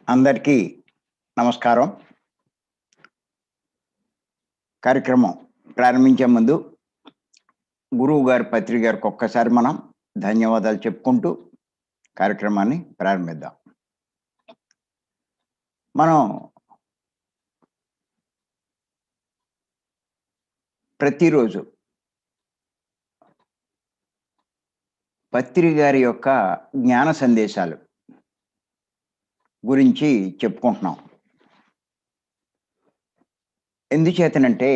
అందరికీ నమస్కారం. కార్యక్రమం ప్రారంభించే ముందు గురువు గారి, పత్రి గారికి ఒక్కసారి మనం ధన్యవాదాలు చెప్పుకుంటూ కార్యక్రమాన్ని ప్రారంభిద్దాం. మనం ప్రతిరోజు పత్రి గారి యొక్క జ్ఞాన సందేశాలు గురించి చెప్పుకుంటున్నాం. ఎందుచేతనంటే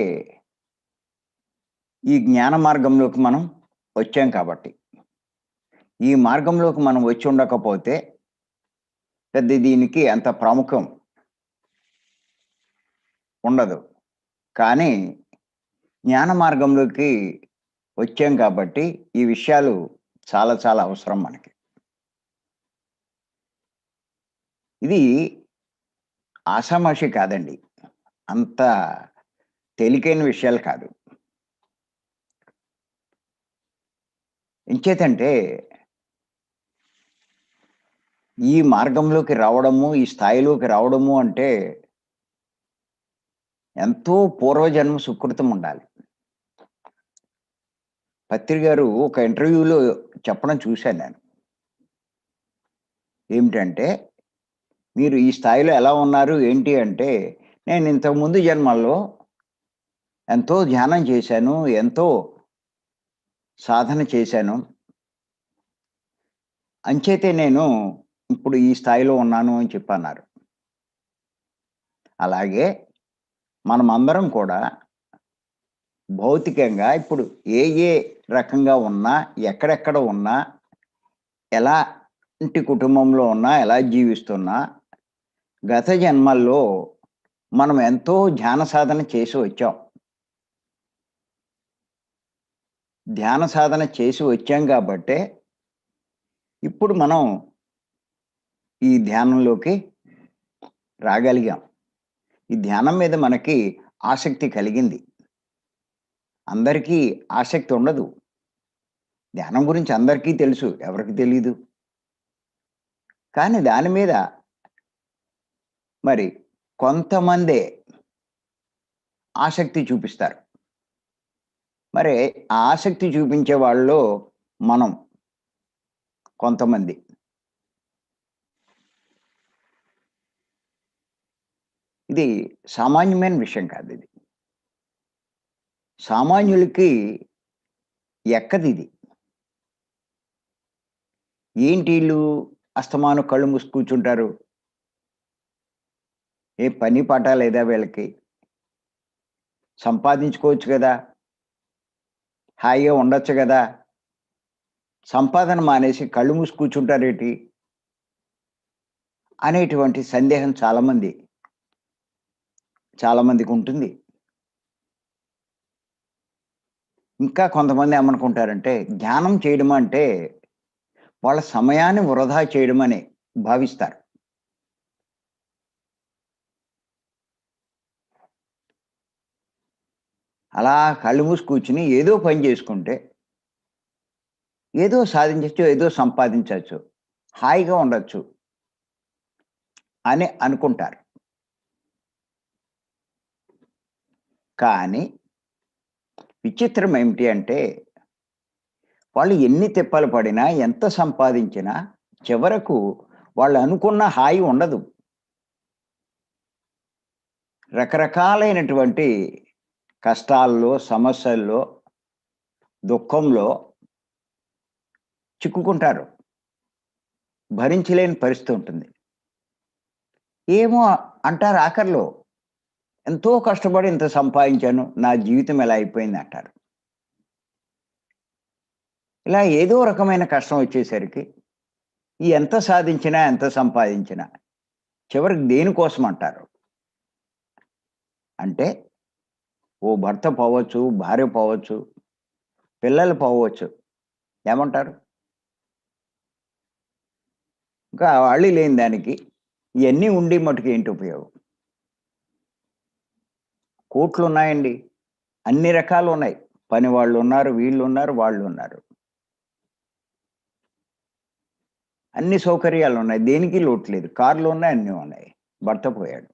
ఈ జ్ఞాన మార్గంలోకి మనం వచ్చాం కాబట్టి. ఈ మార్గంలోకి మనం వచ్చి ఉండకపోతే పెద్ద దీనికి అంత ప్రాముఖ్యం ఉండదు. కానీ జ్ఞాన మార్గంలోకి వచ్చాం కాబట్టి ఈ విషయాలు చాలా చాలా అవసరం మనకి. ఇది ఆషామాషి కాదండి. అంత తేలికైన విషయాలు కాదు. ఎంచేతంటే ఈ మార్గంలోకి రావడము, ఈ స్థాయిలోకి రావడము అంటే ఎంతో పూర్వజన్మ సుకృతం ఉండాలి. పత్రి గారు ఒక ఇంటర్వ్యూలో చెప్పడం చూశాను నేను. ఏమిటంటే, మీరు ఈ స్థాయిలో ఎలా ఉన్నారు ఏంటి అంటే, నేను ఇంతకుముందు జన్మల్లో ఎంతో ధ్యానం చేశాను, ఎంతో సాధన చేశాను. అంచేతే నేను ఇప్పుడు ఈ స్థాయిలో ఉన్నాను అని చెప్పన్నారు. అలాగే మనమందరం కూడా భౌతికంగా ఇప్పుడు ఏ ఏ రకంగా ఉన్నా, ఎక్కడెక్కడ ఉన్నా, ఎలాంటి కుటుంబంలో ఉన్నా, ఎలా జీవిస్తున్నా, గత జన్మల్లో మనం ఎంతో ధ్యాన సాధన చేసి వచ్చాం. ధ్యాన సాధన చేసి వచ్చాం కాబట్టే, ఇప్పుడు మనం ఈ ధ్యానంలోకి రాగలిగాం. ఈ ధ్యానం మీద మనకి ఆసక్తి కలిగింది. అందరికీ ఆసక్తి ఉండదు. ధ్యానం గురించి అందరికీ తెలుసు. ఎవరికి తెలీదు? కానీ దాని మీద మరి కొంతమందే ఆసక్తి చూపిస్తారు. మరి ఆ ఆసక్తి చూపించే వాళ్ళలో మనం కొంతమంది. ఇది సామాన్యమైన విషయం కాదిది. సామాన్యులకి ఎక్కదిది. ఏంటీళ్ళు అస్తమానం కళ్ళు మూసి కూర్చుంటారు? ఏ పని పాట లేదా వీళ్ళకి? సంపాదించుకోవచ్చు గదా! హాయిగా ఉండొచ్చు గదా! సంపాదన మానేసి కళ్ళు మూసి కూర్చుంటారేటి? అనేటువంటి సందేహం చాలా మందికుంటుంది. ఇంకా కొంతమంది ఏమనుకుంటారంటే, ధ్యానం చేయడం అంటే వాళ్ళ సమయాన్ని వృధా చేయడమని భావిస్తారు. అలా కళ్ళు మూసి కూర్చొని ఏదో పని చేసుకుంటే, ఏదో సాధించొచ్చు, ఏదో సంపాదించొచ్చు, హాయిగా ఉండొచ్చు అని అనుకుంటారు. కానీ విచిత్రం ఏమిటి అంటే, వాళ్ళు ఎన్ని తిప్పలు పడినా, ఎంత సంపాదించినా చివరకు వాళ్ళు అనుకున్న హాయి ఉండదు. రకరకాలైనటువంటి కష్టాల్లో, సమస్యల్లో, దుఃఖంలో చిక్కుకుంటారు. భరించలేని పరిస్థితి ఉంటుంది. ఏమో అంటారు ఆఖరిలో, ఎంతో కష్టపడి ఇంత సంపాదించాను, నా జీవితం ఎలా అయిపోయిందంటారు. ఇలా ఏదో రకమైన కష్టం వచ్చేసరికి, ఈ ఎంత సాధించినా, ఎంత సంపాదించినా చివరికి దేనికోసం అంటారు? అంటే ఓ భర్త పోవచ్చు, భార్య పోవచ్చు, పిల్లలు పోవచ్చు. ఏమంటారు? ఇంకా వాళ్ళు లేని దానికి ఇయన్నీ ఉండి మటుకు ఏంటి ఉపయోగం? కోట్లున్నాయండి. అన్ని రకాలున్నాయి. పని వాళ్ళున్నారు, వీళ్ళున్నారు, వాళ్ళున్నారు. అన్ని సౌకర్యాలున్నాయి. దేనికి లోటు లేదు. కార్లున్నాయి, అన్నీ ఉన్నాయి. భర్త పోయాడు.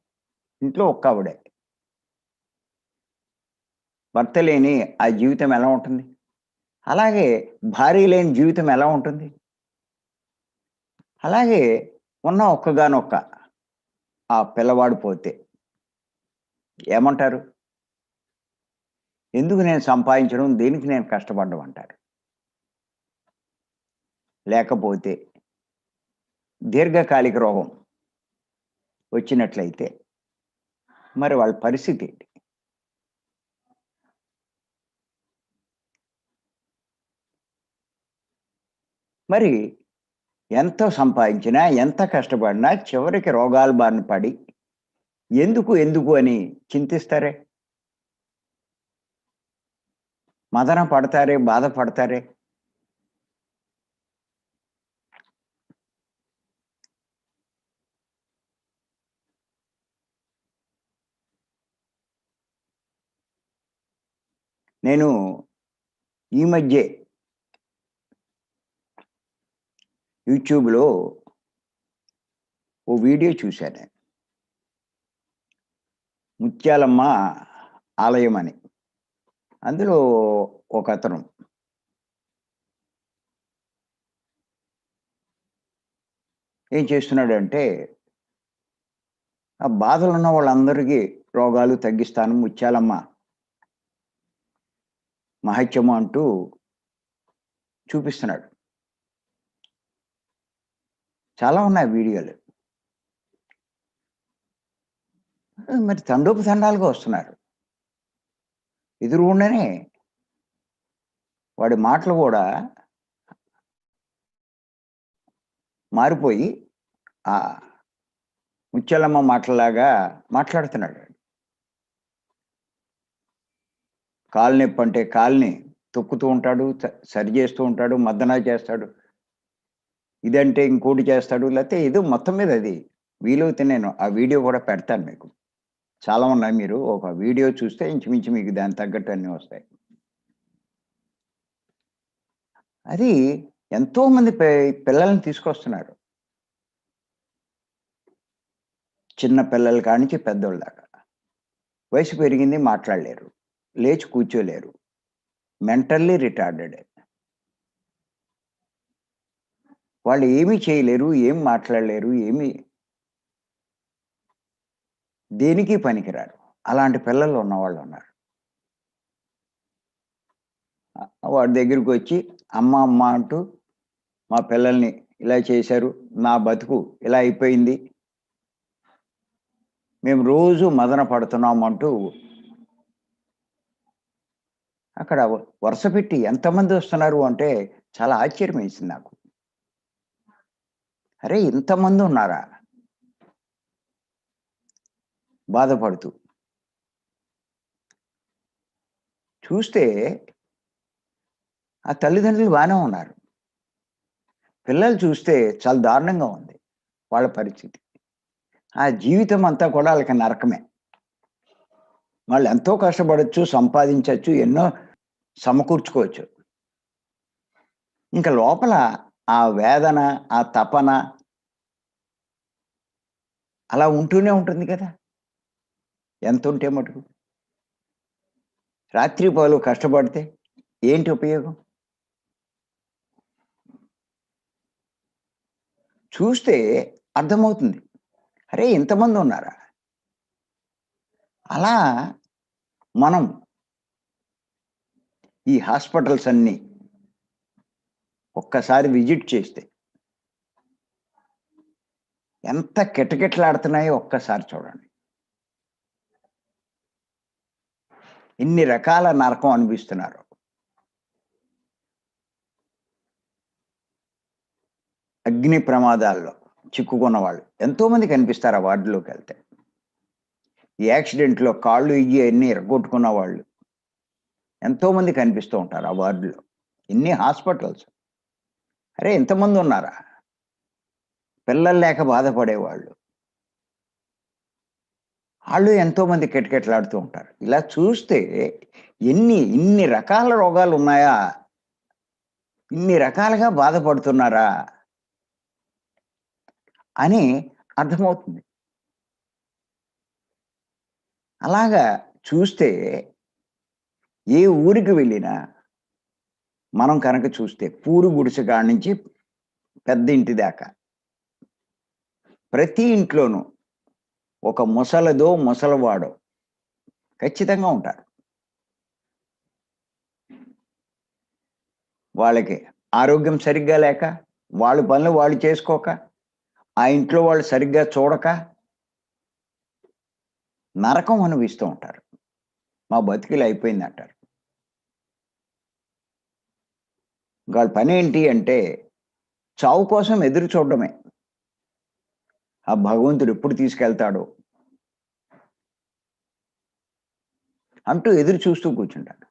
ఇంట్లో ఒక్క ఆవిడే. భర్త లేని ఆ జీవితం ఎలా ఉంటుంది? అలాగే భార్య లేని జీవితం ఎలా ఉంటుంది? అలాగే ఉన్న ఒక్కగానొక్క ఆ పిల్లవాడు పోతే ఏమంటారు? ఎందుకు నేను సంపాదించడం, దేనికి నేను కష్టపడడం అంటారు. లేకపోతే దీర్ఘకాలిక రోగం వచ్చినట్లయితే మరి వాళ్ళ పరిస్థితి ఏంటి? మరి ఎంత సంపాదించినా, ఎంత కష్టపడినా చివరికి రోగాల బారిన పడి ఎందుకు, ఎందుకు అని చింతిస్తారే? మదన పడతారే, బాధపడతారే? నేను ఈ మధ్యే యూట్యూబ్‌లో ఓ వీడియో చూశాను. ముత్యాలమ్మ ఆలయం అని. అందులో ఒకతను ఏం చేస్తున్నాడంటే, ఆ బాధలున్న వాళ్ళందరికీ రోగాలు తగ్గిస్తాను ముత్యాలమ్మ మహత్యము అంటూ చూపిస్తున్నాడు. చాలా ఉన్నాయి వీడియోలు. మరి తండోపతండాలుగా వస్తున్నారు. ఎదురుగుండానే వాడి మాటలు గూడా మారిపోయి ఆ ముత్యాలమ్మ మాటల్లాగా మాట్లాడుతున్నాడు. కాలు నొప్పంటే కాలుని తొక్కుతూ ఉంటాడు, సరి చేస్తూ ఉంటాడు, మద్దనా చేస్తాడు. ఇదంటే ఇంకోటి చేస్తాడు. లేతే ఏదో మొత్తం మీద అది వీలైతే నేను ఆ వీడియో గూడా పెడతాను మీకు. చాలా ఉన్నాయి. మీరు ఒక వీడియో చూస్తే ఇంచుమించు మీకు దానికి తగ్గట్టు అన్నీ వస్తాయి. అది ఎంతోమంది పిల్లల్ని తీసుకొస్తున్నారు. చిన్న పిల్లల కాడ్నుంచి పెద్దోళ్ళ దాకా. వయసు పెరిగింది మాట్లాడలేరు. లేచి కూర్చోలేరు. Mentally retarded. వాళ్ళు ఏమీ చేయలేరు, ఏం మాట్లాడలేరు, దేనికి పనికిరారు. అలాంటి పిల్లలు ఉన్నవాళ్ళున్నారు. వాడి దగ్గరికొచ్చి అమ్మ, అమ్మ అంటూ మా పిల్లల్ని ఇలా చేశారు. నా బతుకు ఇలా అయిపోయింది. మేము రోజు మదన పడుతున్నాం అంటూ అక్కడ వరుస పెట్టి ఎంతమంది వస్తున్నారు అంటే చాలా ఆశ్చర్యమేసింది నాకు. అరే! ఇంతమంది ఉన్నారా? బాధపడుతూ. చూస్తే ఆ తల్లిదండ్రులు బానే ఉన్నారు. పిల్లలు చూస్తే చాలా దారుణంగా ఉంది వాళ్ళ పరిస్థితి. ఆ జీవితం అంతా కూడా ఆళ్ళకి నరకమే. వాళ్ళు ఎంతో కష్టపడొచ్చు, సంపాదించొచ్చు, ఎన్నో సమకూర్చుకోవచ్చు. ఇంక లోపల ఆ వేదన, ఆ తపన అలా ఉంటూనే ఉంటుంది కదా! ఎంతుంటే మటుకు. రాత్రి పగలు కష్టపడితే ఏంటి ఉపయోగం? చూస్తే అర్థమవుతుంది. అరే! ఇంతమందున్నారా? అలా మనం ఈ హాస్పిటల్స్ అన్నీ ఒక్కసారి విజిట్ చేస్తే ఎంత కిటకిటలాడుతున్నాయో ఒక్కసారి చూడండి. ఎన్ని రకాల నరకం అనిపిస్తున్నారో. అగ్ని ప్రమాదాల్లో చిక్కుకున్న వాళ్ళు ఎంతోమంది కనిపిస్తారు ఆ వార్డులోకెళ్తే. ఈ యాక్సిడెంట్‌లో కాళ్ళు, ఇయ్యి అన్నీ ఇరగ్గొట్టుకున్న వాళ్ళు ఎంతోమంది కనిపిస్తూ ఉంటారు ఆ వార్డులో. ఎన్ని హాస్పిటల్స్. అరే! ఇంతమందున్నారా? పిల్లలు లేక బాధపడేవాళ్ళు. ఆళ్ళు ఎంతోమంది కిటకిటలాడుతూ ఉంటారు. ఇలా చూస్తే ఇన్ని రకాల రోగాలున్నాయా? ఇన్ని రకాలుగా బాధపడుతున్నారా? అని అర్థమవుతుంది. అలాగా చూస్తే ఏ ఊరికి వెళ్ళినా మనం కనుక చూస్తే పూరు గుడిసె కాడ నుంచి పెద్ద ఇంటి దాకా ప్రతి ఇంట్లోనూ ఒక ముసలదో, ముసలివాడో ఖచ్చితంగా ఉంటారు. వాళ్ళకి ఆరోగ్యం సరిగ్గా లేక, వాళ్ళ పనులు వాళ్ళు చేసుకోక, ఆ ఇంట్లో వాళ్ళు సరిగ్గా చూడక, నరకం అనుభవిస్తూ ఉంటారు. మా బతుకులు అయిపోయిందంటారు. వాళ్ళ పనేంటి అంటే, చావు కోసం ఎదురు చూడడమే. ఆ భగవంతుడు ఎప్పుడు తీసుకెళ్తాడో అంటూ ఎదురు చూస్తూ కూర్చుంటారు.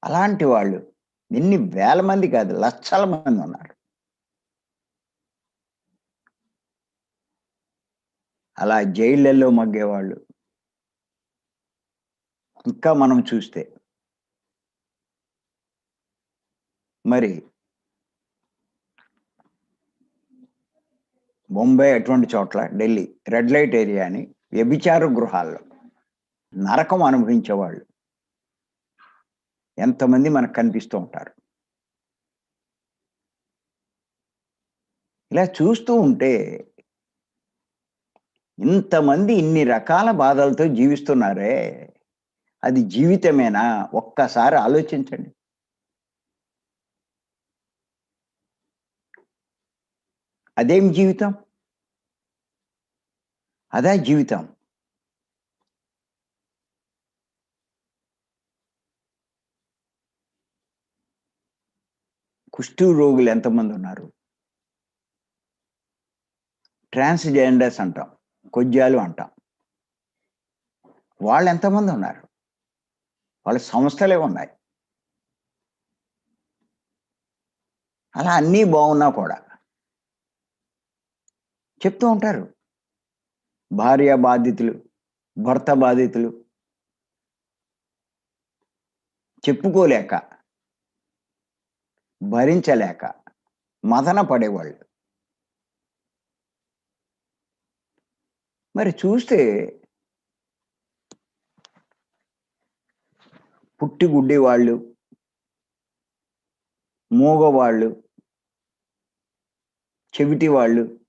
అలాంటి వాళ్ళు ఎన్ని వేల మంది కాదు, లక్షల మంది ఉన్నారు. అలా జైళ్ళల్లో మగ్గేవాళ్ళు. ఇంకా మనం చూస్తే మరి బొంబాయి అటువంటి చోట్ల, ఢిల్లీ రెడ్ లైట్ ఏరియా అని వ్యభిచార గృహాల్లో నరకం అనుభవించేవాళ్ళు ఎంతమంది మనకు కనిపిస్తూ ఉంటారు. ఇలా చూస్తూ ఉంటే ఇంతమంది ఇన్ని రకాల బాధలతో జీవిస్తున్నారే, అది జీవితమేనా? ఒక్కసారి ఆలోచించండి. అదేం జీవితం? అదా జీవితం? కుష్టు రోగులు ఎంతమందున్నారు? ట్రాన్స్‌జెండర్స్ అంటాం. కొజ్జాలు అంటాం. వాళ్ళెంతమందున్నారు? వాళ్ళ సంస్థలే ఉన్నాయి. అలా అన్నీ బావున్నా కూడా చెప్తూ ఉంటారు. భార్య బాధితులు, భర్త బాధితులు చెప్పుకోలేక, భరించలేక మదన పడేవాళ్ళు. మరి చూస్తే పుట్టి గుడ్డి వాళ్ళు, మూగవాళ్ళు, చెవిటి వాళ్ళు,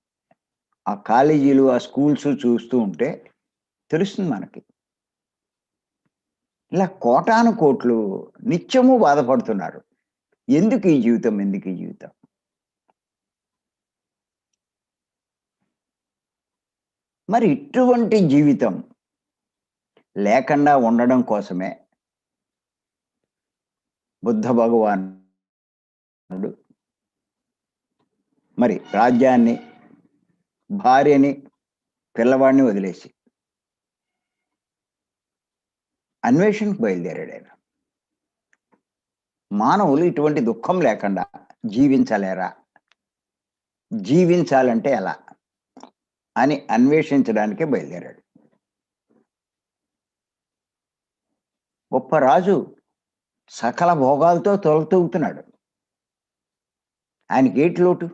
ఆ కాలేజీలు, ఆ స్కూల్స్ చూస్తూ ఉంటే తెలుస్తుంది మనకి. ఇలా కోటాను కోట్లు నిత్యము బాధపడుతున్నారు. ఎందుకు ఈ జీవితం? ఎందుకు ఈ జీవితం? మరి ఇటువంటి జీవితం లేకుండా ఉండడం కోసమే బుద్ధ భగవానుడు మరి రాజ్యాన్ని, భార్యని, పిల్లవాడిని వదిలేసి అన్వేషణకు బయలుదేరాడాయన. మానవులు ఇటువంటి దుఃఖం లేకుండా జీవించలేరా? జీవించాలంటే ఎలా? అని అన్వేషించడానికే బయలుదేరాడు. గొప్ప రాజు సకల భోగాలతో తొలతూగుతున్నాడు. ఆయనకేటి లోటు?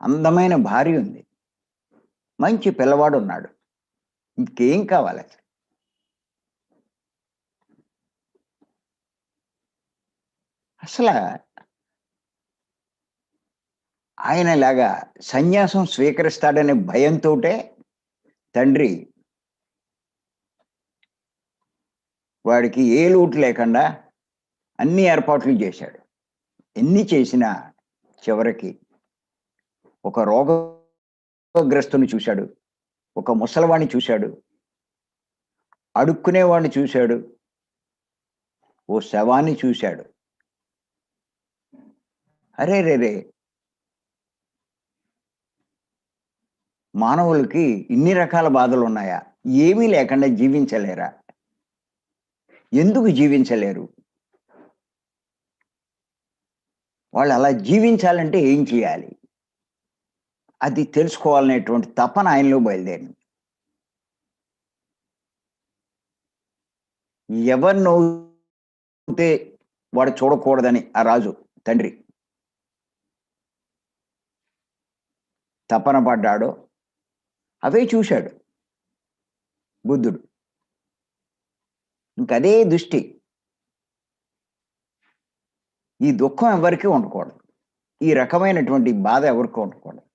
అందమైన భార్య ఉంది. మంచి పిల్లవాడున్నాడు. ఇంకేం కావాలి? అసల ఆయనలాగా సన్యాసం స్వీకరిస్తాడనే భయంతోటే తండ్రి వాడికి ఏ లోటు లేకుండా అన్ని ఏర్పాట్లు చేశాడు. ఎన్ని చేసినా చివరికి ఒక రోగగ్రస్తుని చూశాడు. ఒక ముసలివాడిని చూశాడు. అడుక్కునేవాడిని చూశాడు. ఓ శవాన్ని చూశాడు. అరెరెరే! మానవులకి ఇన్ని రకాల బాధలున్నాయా? ఏమీ లేకుండా జీవించలేరా? ఎందుకు జీవించలేరు? వాళ్ళు అలా జీవించాలంటే ఏం చేయాలి? అది తెలుసుకోవాలనేటువంటి తపన ఆయనలో బయలుదేరింది. ఎవరినైతే వాడు చూడకూడదని ఆ రాజు తండ్రి తపన పడ్డాడో అవే చూశాడు బుద్ధుడు. ఇంకదే దృష్టి. ఈ దుఃఖం ఎవరికీ ఉండకూడదు. ఈ రకమైనటువంటి బాధ ఎవరికీ ఉండకూడదు.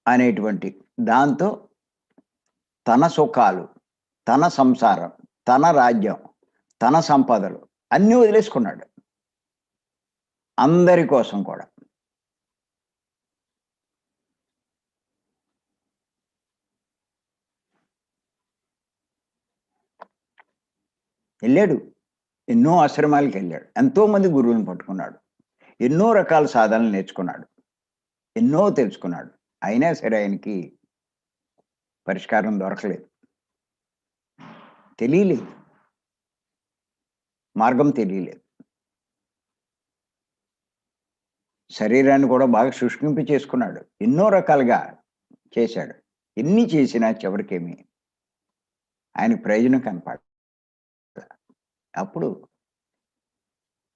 అనేటువంటి దాంతో తన సుఖాలు, తన సంసారం, తన రాజ్యం, తన సంపదలు అన్నీ వదిలేసుకున్నాడు. అందరి కోసం కూడా. వెళ్ళాడు. ఎన్నో ఆశ్రమాలకు వెళ్ళాడు. ఎంతోమంది గురువులను పట్టుకున్నాడు. ఎన్నో రకాల సాధనలు నేర్చుకున్నాడు. ఎన్నో తెలుసుకున్నాడు. అయినా సరే ఆయనకి పరిష్కారం దొరకలేదు. తెలియలేదు. మార్గం తెలియలేదు. శరీరాన్ని కూడా బాగా శుష్కింపి చేసుకున్నాడు. ఎన్నో రకాలుగా చేశాడు. ఎన్ని చేసినా చివరికేమి ఆయనకు ప్రయోజనం కనపడదు. అప్పుడు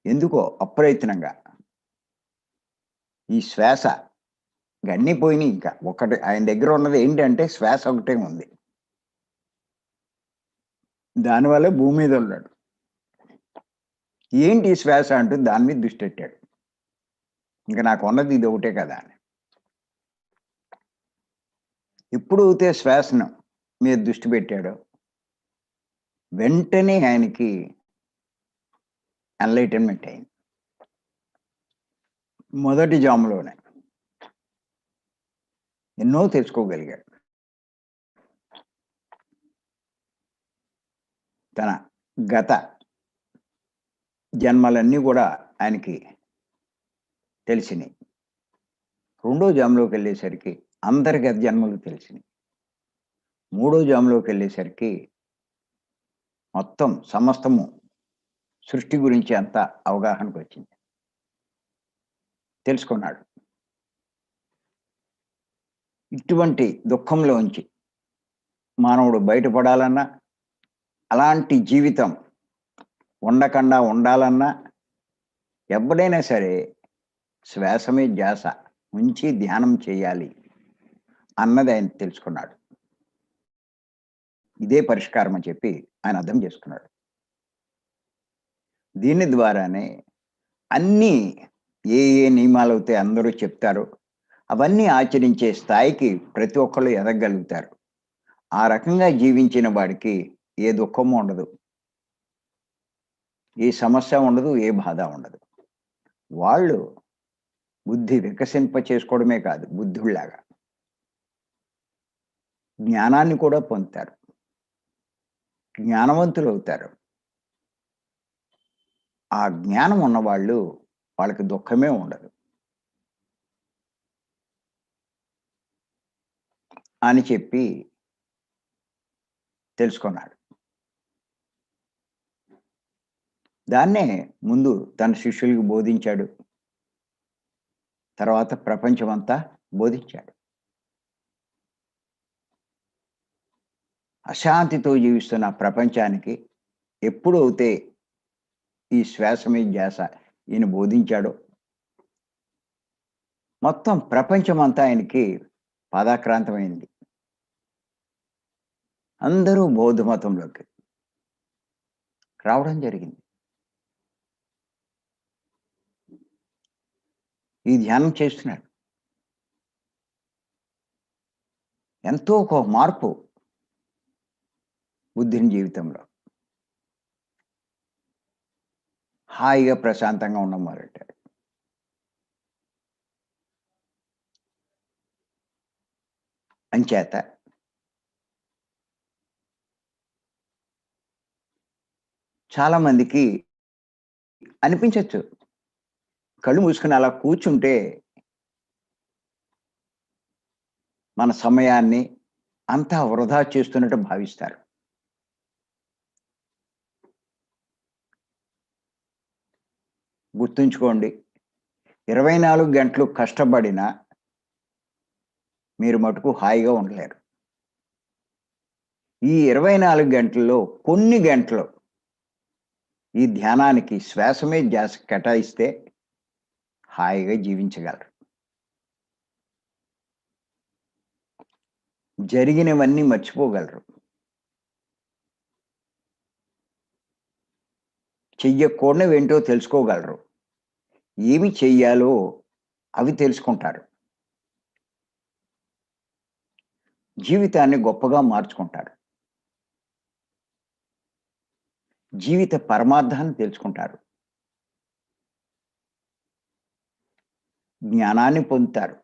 ఎందుకో అప్రయత్నంగా ఈ శ్వాస అన్నీ పోయినాయి. ఇంకా ఒకటి ఆయన దగ్గర ఉన్నది ఏంటంటే శ్వాస ఒకటే ఉంది. దానివల్ల భూమి మీద ఉన్నాడు. ఏంటి ఈ శ్వాస అంటూ దాని మీద దృష్టి పెట్టాడు. ఇంకా నాకు ఉన్నది ఇది ఒకటే కదా అని. ఎప్పుడైతే శ్వాసను మీద దృష్టి పెట్టాడో వెంటనే ఆయనకి ఎన్లైటన్మెంట్ అయింది. మొదటి జాములోనే ఎన్నో తెలుసుకోగలిగాడు. తన గత జన్మలన్నీ కూడా ఆయనకి తెలిసినాయి. రెండో జాములోకి వెళ్ళేసరికి అందరి గత జన్మలు తెలిసినాయి. మూడో జాములోకి వెళ్ళేసరికి మొత్తం సమస్తము సృష్టి గురించి అంతా అవగాహనకు వచ్చింది. తెలుసుకున్నాడు. ఇటువంటి దుఃఖంలోంచి మానవుడు బయటపడాలన్నా, అలాంటి జీవితం ఉండకుండా ఉండాలన్నా ఎవడైనా సరే శ్వాస మీద ధ్యాస ఉంచి ధ్యానం చేయాలి అన్నది ఆయన తెలుసుకున్నాడు. ఇదే పరిష్కారం అని చెప్పి ఆయన అర్థం చేసుకున్నాడు. దీని ద్వారానే అన్నీ ఏ ఏ నియమాలు అయితే అందరూ చెప్తారో అవన్నీ ఆచరించే స్థాయికి ప్రతి ఒక్కళ్ళు ఎదగలుగుతారు. ఆ రకంగా జీవించిన వాడికి ఏ దుఃఖము ఉండదు, ఏ సమస్య ఉండదు, ఏ బాధ ఉండదు. వాళ్ళు బుద్ధి వికసింప చేసుకోవడమే కాదు, బుద్ధుల్లాగా జ్ఞానాన్ని కూడా పొందుతారు. జ్ఞానవంతులు అవుతారు. ఆ జ్ఞానం ఉన్నవాళ్ళు వాళ్ళకి దుఃఖమే ఉండదు అని చెప్పి తెలుసుకున్నాడు. దాన్నే ముందు తన శిష్యులకు బోధించాడు. తర్వాత ప్రపంచమంతా బోధించాడు. అశాంతితో జీవిస్తున్న ప్రపంచానికి ఎప్పుడైతే ఈ శ్వాస మీద ధ్యాస ఈయన బోధించాడో మొత్తం ప్రపంచమంతా ఆయనకి పాదాక్రాంతమైంది. అందరూ బౌద్ధ మతంలోకి రావడం జరిగింది. ఈ ధ్యానం చేస్తున్నాడు. ఎంతో ఒక మార్పు బుద్ధుని జీవితంలో. హాయిగా ప్రశాంతంగా ఉండడం మొదలెట్టాడు. అంచేత చాలా మందికి అనిపించచ్చు, కళ్ళు మూసుకుని అలా కూర్చుంటే మన సమయాన్ని అంతా వృధా చేస్తున్నట్టు భావిస్తారు. గుర్తుంచుకోండి, 24 గంటలు కష్టపడినా మీరు మటుకు హాయిగా ఉండలేరు. ఈ 24 గంటల్లో కొన్ని గంటలు ఈ ధ్యానానికి శ్వాస మీద ధ్యాస కేటాయిస్తే హాయిగా జీవించగలరు. జరిగినవన్నీ మర్చిపోగలరు. చెయ్యకూడనివేంటో తెలుసుకోగలరు. ఏమి చెయ్యాలో అవి తెలుసుకుంటారు. జీవితాన్ని గొప్పగా మార్చుకుంటారు. జీవిత పరమార్థాన్ని తెలుసుకుంటారు. జ్ఞానాన్ని పొందుతారు.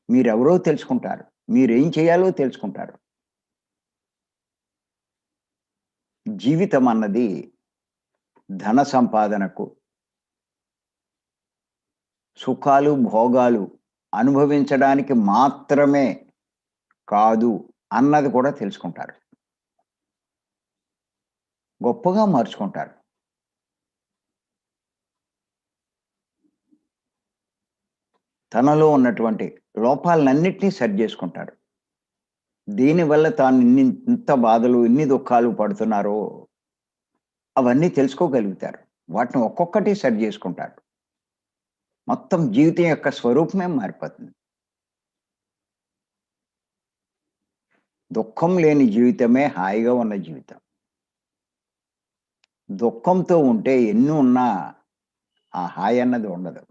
మీరెవరో తెలుసుకుంటారు. మీరేం చేయాలో తెలుసుకుంటారు. జీవితం అన్నది ధన సంపాదనకు, సుఖాలు, భోగాలు అనుభవించడానికి మాత్రమే కాదు అన్నది కూడా తెలుసుకుంటారు. గొప్పగా మార్చుకుంటారు. తనలో ఉన్నటువంటి లోపాలన్నిటినీ సరిచేసుకుంటారు. దీనివల్ల తాను ఇంత బాధలు, ఇన్ని దుఃఖాలు పడుతున్నారో అవన్నీ తెలుసుకోగలుగుతారు. వాటిని ఒక్కొక్కటి సరి చేసుకుంటారు. మొత్తం జీవితం యొక్క స్వరూపమే మారిపోతుంది. దుఃఖం లేని జీవితమే హాయిగా ఉన్న జీవితం. దుఃఖంతో ఉంటే ఎన్ని ఉన్నా ఆ హాయి అన్నది ఉండదు.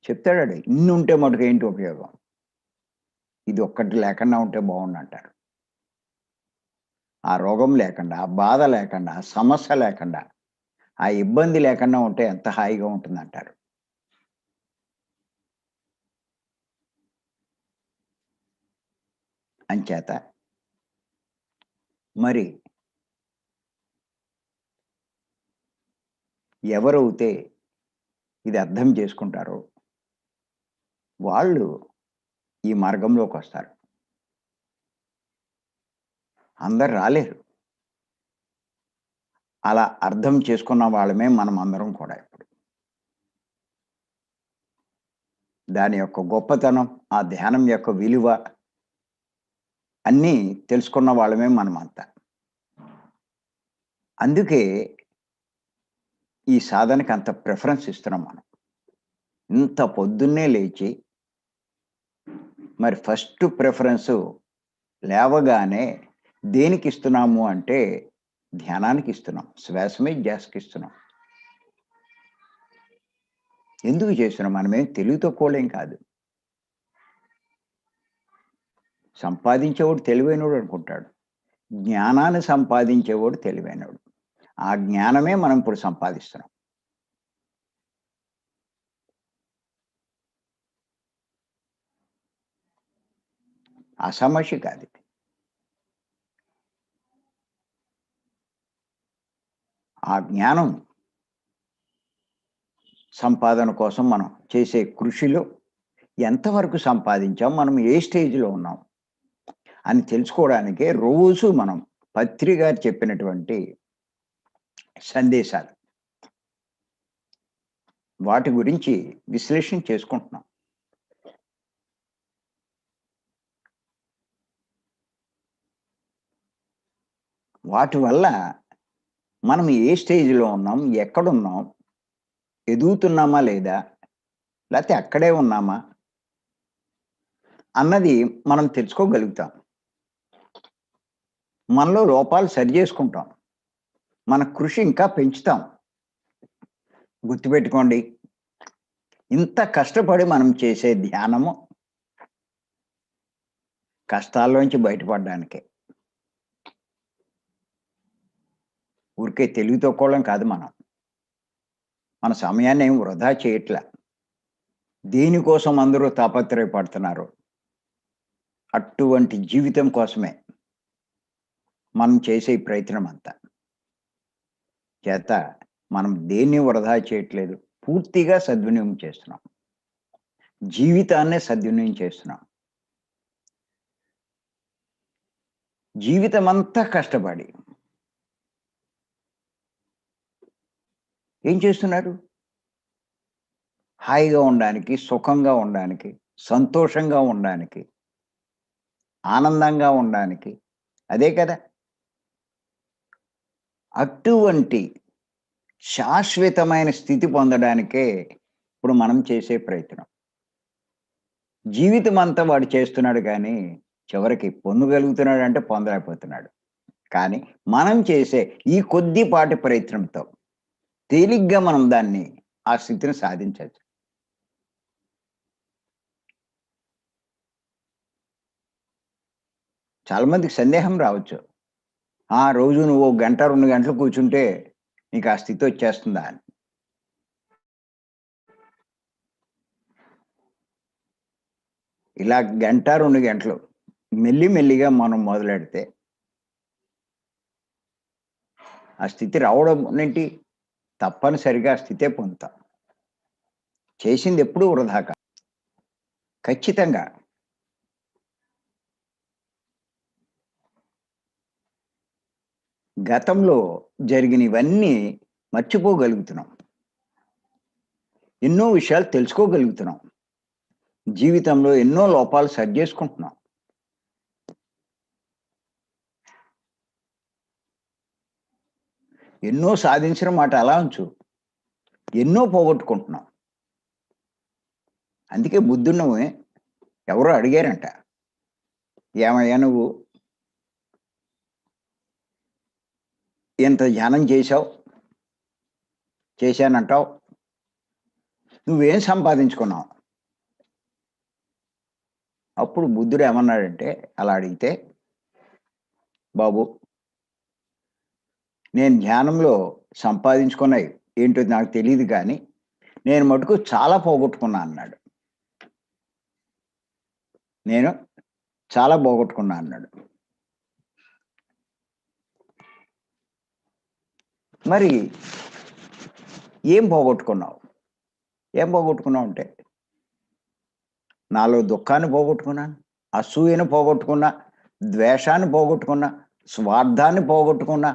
చెప్తాడాడు, ఇన్ని ఉంటే మటుకు ఏంటి ఉపయోగం? ఇది ఒక్కటి లేకుండా ఉంటే బాగుండంటారు. ఆ రోగం లేకుండా, ఆ బాధ లేకుండా, ఆ సమస్య లేకుండా, ఆ ఇబ్బంది లేకుండా ఉంటే ఎంత హాయిగా ఉంటుందంటారు. అంచేత మరి ఎవరైతే ఇది అర్థం చేసుకుంటారో వాళ్ళు ఈ మార్గంలోకొస్తారు. అందరు రాలేరు. అలా అర్థం చేసుకున్న వాళ్ళమే మనం అందరం కూడా ఇప్పుడు. దాని యొక్క గొప్పతనం, ఆ ధ్యానం యొక్క విలువ అన్నీ తెలుసుకున్న వాళ్ళమే మనమంతా. అందుకే ఈ సాధనకి అంత ప్రిఫరెన్స్ ఇస్తున్నాం మనం. ఇంత పొద్దున్నే లేచి మరి ఫస్ట్ ప్రిఫరెన్సు లేవగానే దేనికిస్తున్నాము అంటే ధ్యానానికిస్తున్నాం. శ్వాస మీద ధ్యాసకిస్తున్నాం. ఎందుకు చేస్తున్నాం? మనమేం తెలివి తక్కువోళ్ళేం కాదు. సంపాదించేవాడు తెలివైనోడు అనుకుంటాడు. జ్ఞానాన్ని సంపాదించేవాడు తెలివైనోడు. ఆ జ్ఞానమే మనం ఇప్పుడు సంపాదిస్తున్నాం. అసమస్య కాదిది. ఆ జ్ఞానం సంపాదన కోసం మనం చేసే కృషిలో ఎంతవరకు సంపాదించాం? మనం ఏ స్టేజ్‌లో ఉన్నాం? అని తెలుసుకోవడానికే రోజు మనం పత్రి గారు చెప్పినటువంటి సందేశాలు. వాటి గురించి విశ్లేషణ చేసుకుంటున్నాం. వాటి వల్ల మనం ఏ స్టేజ్‌లో ఉన్నాం? ఎక్కడున్నాం? ఎదుగుతున్నామా లేదా? లేతే అక్కడే ఉన్నామా? అన్నది మనం తెలుసుకోగలుగుతాం. మనలో లోపాలు సరిజేసుకుంటాం. మన కృషి ఇంకా పెంచుతాం. గుర్తుపెట్టుకోండి. ఇంత కష్టపడి మనం చేసే ధ్యానము కష్టాల్లోంచి బయటపడడానికే. ఊరికే తెలివి తక్కువోళ్ళం కాదు మనం. మన సమయాన్ని ఏమి వృధా చేయట్లా. దేనికోసం అందరూ తాపత్రయపడుతున్నారో అటువంటి జీవితం కోసమే మనం చేసే ఈ ప్రయత్నం అంతా. చేత మనం దేన్ని వృధా చేయట్లేదు. పూర్తిగా సద్వినియోగం చేస్తున్నాం. జీవితాన్నే సద్వినియోగం చేస్తున్నాం. జీవితమంతా కష్టపడి ఏం చేస్తున్నారు? హాయిగా ఉండడానికి, సుఖంగా ఉండడానికి, సంతోషంగా ఉండడానికి, ఆనందంగా ఉండడానికి. అదే కదా! అటువంటి శాశ్వతమైన స్థితి పొందడానికే ఇప్పుడు మనం చేసే ప్రయత్నం. జీవితం అంతా వాడు చేస్తున్నాడు కానీ, చివరికి పొందగలుగుతున్నాడంటే పొందలేకపోతున్నాడు. కానీ మనం చేసే ఈ కొద్దిపాటి ప్రయత్నంతో తేలిగ్గా మనం దాన్ని ఆ స్థితిని సాధించొచ్చు. చాలా మందికి సందేహం రావచ్చు. రోజు నువ్వు ఒక గంట, 2 గంటలు కూర్చుంటే నీకు ఆ స్థితి వచ్చేస్తుందా అని. ఇలా గంట, 2 గంటలు మెల్లిగా మనం మొదలెడితే ఆ స్థితి రావడం ఏంటి? తప్పనిసరిగా ఆ స్థితే పొందుతాం. చేసింది ఎప్పుడూ వృధా కాదు. ఖచ్చితంగా. గతంలో జరిగినవన్నీ మర్చిపోగలుగుతున్నాం. ఎన్నో విషయాలు తెలుసుకోగలుగుతున్నాం. జీవితంలో ఎన్నో లోపాలు సరిజేసుకుంటున్నాం. ఎన్నో సాధించిన మాట అలా ఉంచు. ఎన్నో పోగొట్టుకుంటున్నాం. అందుకే బుద్ధుడిని ఎవరో అడిగారంట. "ఏమయ్యా నువ్వు ఇంత ధ్యానం చేశావు, చేశానంటావు. నువ్వేం సంపాదించుకున్నావు?" అప్పుడు బుద్ధుడు ఏమన్నాడంటే అలా అడిగితే, "బాబు, నేను ధ్యానంలో సంపాదించుకున్నయి ఏంటో నాకు తెలీదు గానీ, నేను మటుకు చాలా పోగొట్టుకున్నా" అన్నాడు. "నేను చాలా పోగొట్టుకున్నా" అన్నాడు. మరి ఏం పోగొట్టుకున్నావు? ఏం పోగొట్టుకున్నావు అంటే, నాలో దుఃఖాన్ని పోగొట్టుకున్నాను, అసూయను పోగొట్టుకున్నా, ద్వేషాన్ని పోగొట్టుకున్నా, స్వార్థాన్ని పోగొట్టుకున్నా.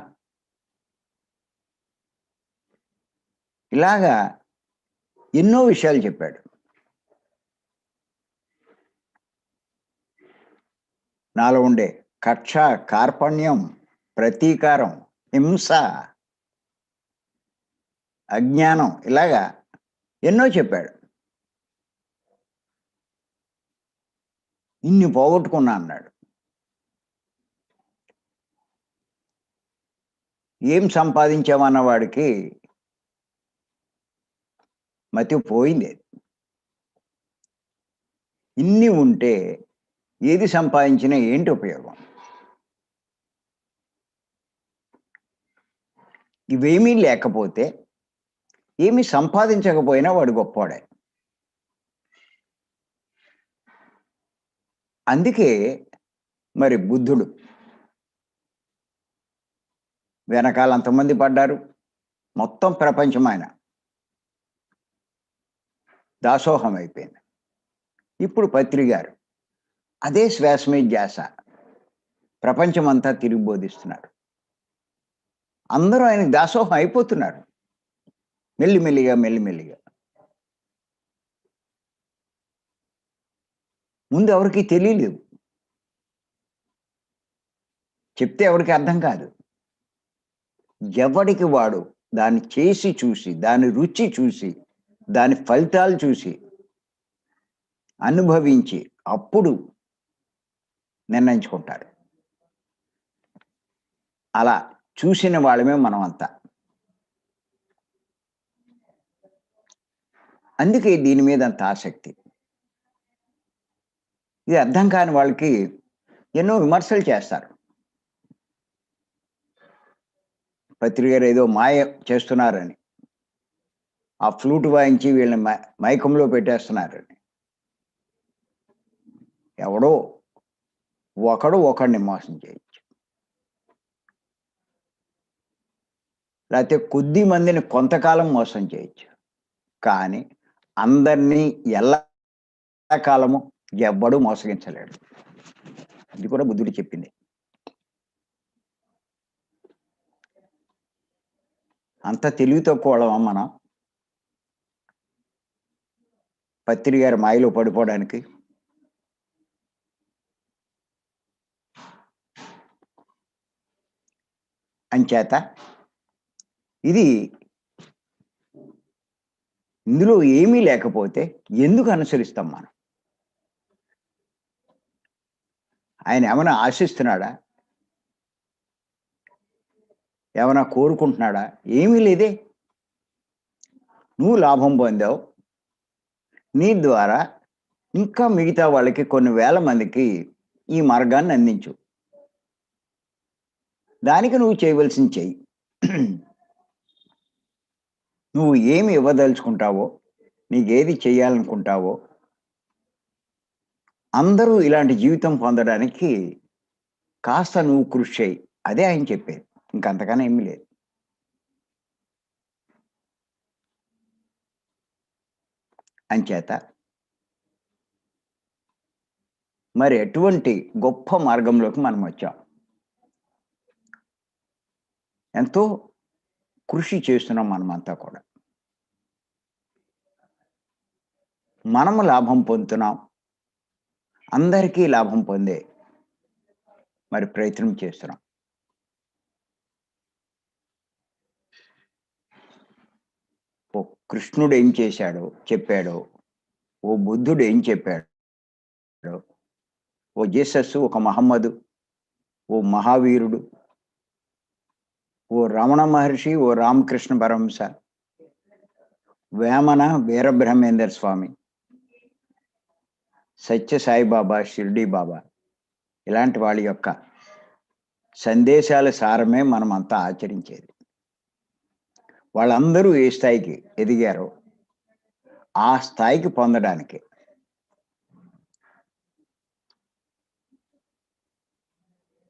ఇలాగా ఎన్నో విషయాలు చెప్పాడు. నాలో ఉండే కక్ష, కార్పణ్యం, ప్రతీకారం, హింస, అజ్ఞానం ఇలాగా ఎన్నో చెప్పాడు. ఇన్ని పోగొట్టుకున్నా అన్నాడు. ఏం సంపాదించామన్న వాడికి మతి పోయింది. ఇన్ని ఉంటే ఏది సంపాదించినా ఏంటి ఉపయోగం? ఇవేమీ లేకపోతే, ఏమి సంపాదించకపోయినా వాడు గొప్పోడే. అందుకే మరి బుద్ధుడు వెనకాల అంతమంది పడ్డారు. మొత్తం ప్రపంచం ఆయన దాసోహం అయిపోయింది. ఇప్పుడు పత్రి గారు అదే శ్వాస మీద ధ్యాస ప్రపంచమంతా తిరిగి బోధిస్తున్నారు. అందరూ ఆయనకి దాసోహం అయిపోతున్నారు. మెల్లిమెల్లిగా. ముందు ఎవరికీ తెలియలేదు. చెప్తే ఎవరికీ అర్థం కాదు. ఎవడికి వాడు దాన్ని చేసి చూసి, దాని రుచి చూసి, దాని ఫలితాలు చూసి, అనుభవించి అప్పుడు నిర్ణయించుకుంటారు. అలా చూసిన వాళ్ళమే మనమంతా. అందుకే దీని మీద అంత ఆసక్తి. ఇది అర్థం కాని వాళ్ళకి ఎన్నో విమర్శలు చేస్తారు. పత్రి గారు ఏదో మాయ చేస్తున్నారని. ఆ ఫ్లూట్ వాయించి వీళ్ళని మైకంలో పెట్టేస్తున్నారని. ఎవడో ఒకడిని మోసం చేయొచ్చు. లేకపోతే కొద్ది మందిని కొంతకాలం మోసం చేయొచ్చు. కానీ అందరినీ ఎల్లకాలము ఎవ్వడూ మోసగించలేడు. ఇది కూడా బుద్ధుడు చెప్పింది. అంత తెలివి తక్కువోళ్ళమా మనం? పత్రి గారి మాయలో పడిపోవడానికి. అంచేత ఇది ఇందులో ఏమీ లేకపోతే ఎందుకు అనుసరిస్తాం మనం? ఆయన ఏమైనా ఆశిస్తున్నాడా? ఏమైనా కోరుకుంటున్నాడా? ఏమీ లేదే. నువ్వు లాభం పొందావు. నీ ద్వారా ఇంకా మిగతా వాళ్ళకి కొన్ని వేల మందికి ఈ మార్గాన్ని అందించు. దానికి నువ్వు చేయవలసింది చెయ్యి. నువ్వు ఏమి ఇవ్వదలుచుకుంటావో, నీకేది చేయాలనుకుంటావో, అందరూ ఇలాంటి జీవితం పొందడానికి కాస్త నువ్వు కృషి చెయ్యి. అదే ఆయన చెప్పేది. ఇంకంతకన్నా ఏమీ లేదు. అంచేత మరి ఎటువంటి గొప్ప మార్గంలోకి మనం వచ్చాం. ఎంతో కృషి చేస్తున్నాం మనమంతా కూడా. మనము లాభం పొందుతున్నాం. అందరికీ లాభం పొందే మరి ప్రయత్నం చేస్తున్నాం. ఓ కృష్ణుడు ఏం చేశాడో చెప్పాడో, ఓ బుద్ధుడు ఏం చెప్పాడో, ఓ జీసస్, ఒక మహమ్మదు, ఓ మహావీరుడు, ఓ రమణ మహర్షి, ఓ రామకృష్ణ పరమహంస, వేమన వీరబ్రహ్మేందర్ స్వామి, సత్య సాయిబాబా, షిర్డీ బాబా, ఇలాంటి వాళ్ళ యొక్క సందేశాల సారమే మనమంతా ఆచరించేది. వాళ్ళందరూ ఏ స్థాయికి ఎదిగారో ఆ స్థాయికి పొందడానికి